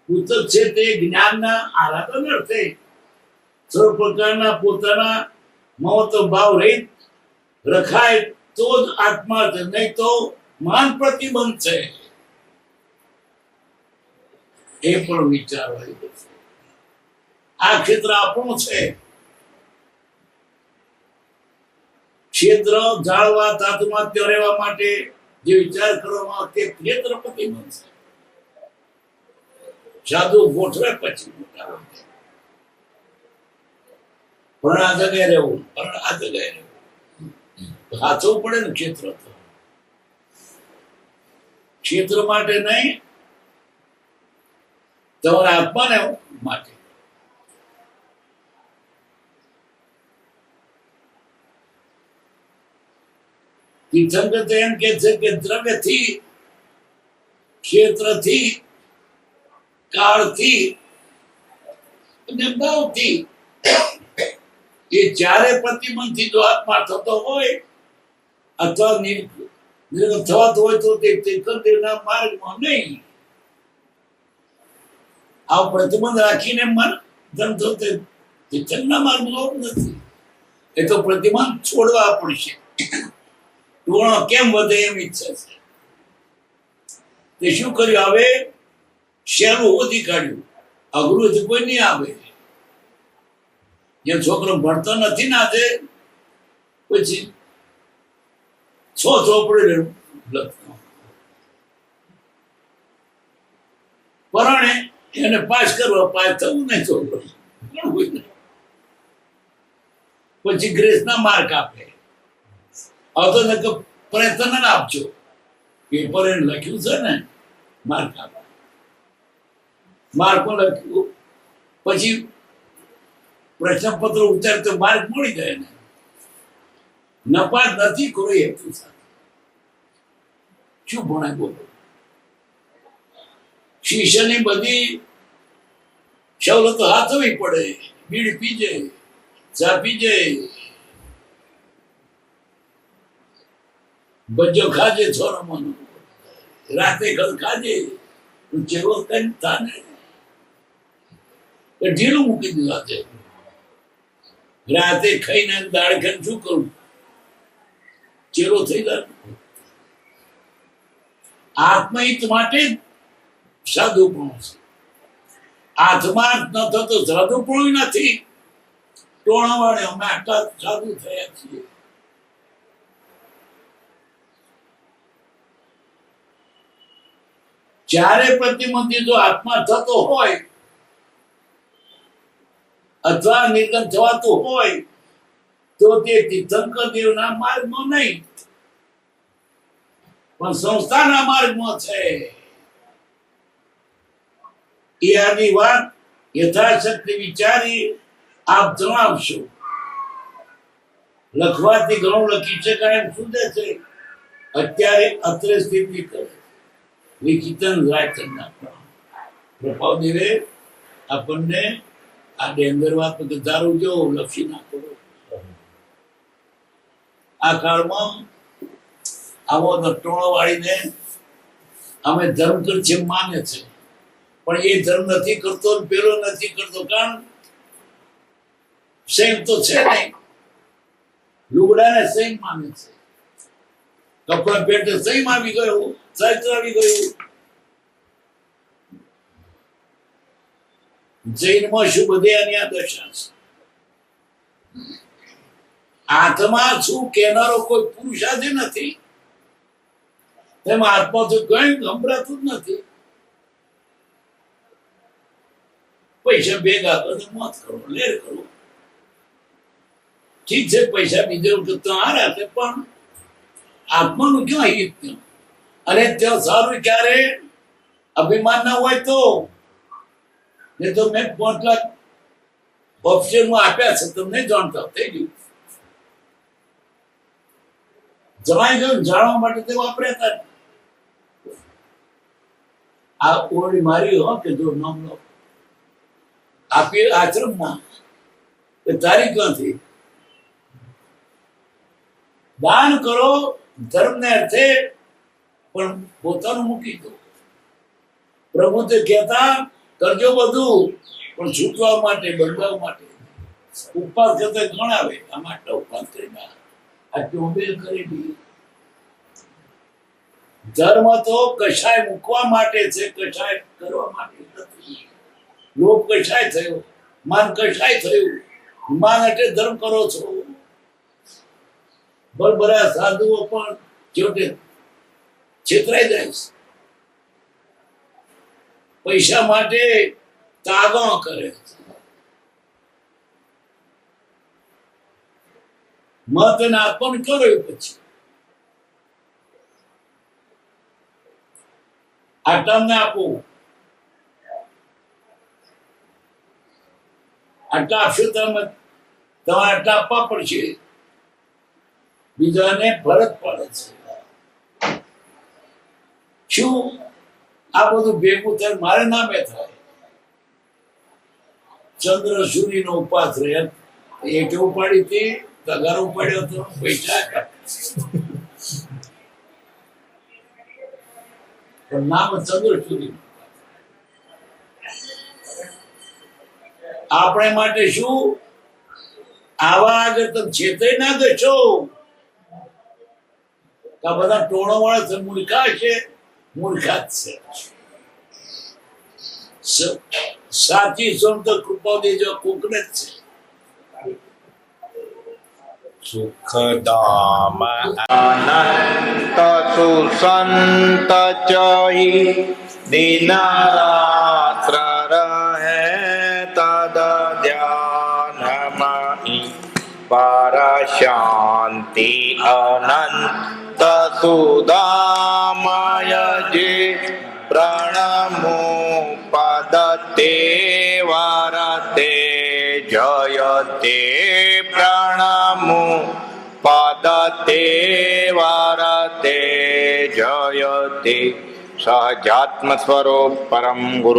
પુસ્તક છે તે જ્ઞાનના આરાધન અર્થે સર્વ પ્રકારના પોતાના મહત્વ ભાવ રહિત રખાય તો જ આત્મા છે, નહીં તો માન પ્રતિબંધ છે. એ પણ વિચારવા આ ક્ષેત્ર આપણું છે. ક્ષેત્ર જાળવા તાતમાં રહેવા માટે જે વિચાર કરવામાં આવે તે ક્ષેત્ર પ્રતિબંધ છે. સાધુ ગોઠવે પછી મોટા પણ આ જગ્યાએ રહેવું, પણ આ જગ્યાએ રહેવું, હાથવું પડે ને. ક્ષેત્ર તો ક્ષેત્ર માટે નહીં, તમારા આત્માને માટે. તીર્થંકર તો એમ કે છે કે દ્રવ્યથી, ક્ષેત્રથી, કાળથી અને ભાવથી એ ચારે પ્રતિબંધથી જો આત્મા થતો હોય અથવા નિર્ગત થવાતો હોય તો તે તીર્થંકરના માર્ગમાં નહીં. આ પ્રતિબંધ રાખીને મન ધન થતે તીર્થંકરના માર્ગમાં નથી. એ તો પ્રતિબંધ છોડવા પડશે. ગુણો કેમ વધે એમ ઈચ્છે છે. તે શું કર્યું? હવે શેનું ઓછી કાઢ્યું, અઘરું જ કોઈ નહીં આવે. જે છોકરો ભણતો નથી ને આજે પછી 6 ચોપડી લખતો પરણે એને પાસ કરવા, પાસ થવું નહીં છોકરો, પછી ગ્રેસ ના માર્ક આપે. હવે તો પ્રયત્ન ના આપજો, પેપર એને લખ્યું છે ને માર્ક આપે. માર્કો લખ્યું પછી પ્રશ્નપત્ર ઉતાર તો માર્ક મળી જાય ને. નપાસ નથી કોઈ હેતુ સાથે. શું ભણાય બોલો? શિષ્યની બધી સવલતો હાથવી પડે. બીડી પી જાય, ચા પી જાય, બજો ખાજે, છોરામાં રાતે ખાજે, ચેરો કઈ થાને ઢીલું મૂકી દીધું. રાતે રાતે ખાઈને દાળ ખાઈને શું કરું? ચેરો થઈ જાય. આત્મહિત માટે જ સાધુપણું છે. આત્માર્થ ન થતો સાધુપણું નથી. ટોણાવાળે અમે આટલા સાધુ થયા છીએ. જ્યારે પ્રતિબંધિત જો આત્મા થતો હોય અથવા નિર્ગમ થવાતું હોય તો તે તીર્થંકર દેવના માર્ગમાં નહીં પણ સંસ્થાના માર્ગમાં છે. એ આની વાત યથાશક્તિ વિચારી આપ જણાવશો. લખવાથી ઘણું લખી શકાય એમ શું છે. અત્યારે અત્રે સ્થિતિ કરે વિચિતન રાજચંદ્ર પ્રભાવદેવે આપણને આ ડેન્જર વાત ધારું જો લક્ષી નાખો. આ કાળમાં આવો ટોળો વાળીને અમે ધર્મ કર છે માને છે પણ એ ધર્મ નથી કરતો પેલો નથી કરતો. કારણ સંયમ તો છે નહીં. લુગડાને સંયમ માને છે. કપડા પેટે સંયમ આવી ગયો, સાહિત્ય આવી ગયું. જૈનમાં શું બધે આની આ દશા છે. આત્મા શું કહેનારો કોઈ પુરુષાર્થ નથી. તેમાં આત્મા તો કઈ ગભરાતું જ નથી. પૈસા ભેગા કરો, મોત કરો, લેર કરો. ઠીક છે, પૈસા બીજે વખત તો હારા છે પણ આત્માનું ક્યાં હિત થયું? અને ત્યાં સારું ક્યારે અભિમાન ના હોય તો ને તો મેં 5 લાખ ઓપ્શનમાં આપ્યા છે, તમને જાણતા થઈ ગયું. જણાઈ ગયું જાણવા માટે તે વાપર્યા હતા. આ ઓરડી મારી હો કે જો નામ લો આપી આશ્રમમાં તારીખ ક્યાંથી દાન કરો ધર્મને અર્થે પણ પોતાનું મૂકી દો. પ્રભુ તે કહેતા કરજો બધું પણ છૂટવા માટે બંધાવવા માટે. ઉપવાસ કરતા ગણાવે આમાં આટલા ઉપવાસ કરીને આ ચોબેલ કરેલી. ધર્મ તો કશાય મૂકવા માટે છે, કશાય કરવા માટે નથી. લોભ કશાય થયો, માન કશાય થયું. માન એટલે ધર્મ કરો છો. બરાબર સાધુઓ પણ છેવટે છેતરાઈ જાય છે. પૈસા માટે તાગણો કરે. મત અને આપણ કર્યું પછી આટલામને આપો, આટલા આપશો તમે, તમારે આટલા આપવા પડશે. બીજાને ફરજ પડે છે. શું આ બધું ભેગું થાય મારે નામે થાય? ચંદ્ર સૂર્ય નો ઉપાસ રહે એ કેવું પાડી હતી તગારો પડ્યો હતો પૈસા પણ નામ ચંદ્ર સૂર્ય. આપણે માટે શું આવા આગળ તમે છેતરી ના દેશો. આ બધા ટોળો વાળા છે મૂર્ખા છે, મૂર્ખા જ છે. સાચી સંત કૃપા દેજો કોકને જ છે. સુખદામ અનંત સુસંત ચહી દિનરાત્ર રહે તદ ધ્યાન મહી પર શાંતિ અનંત સુદામય જે પ્રણમો પદ તે વરતે જયતે પ્રણમો પદ તે વરતે જયતે સહજાત્મ સ્વરૂપ પરમ ગુરુ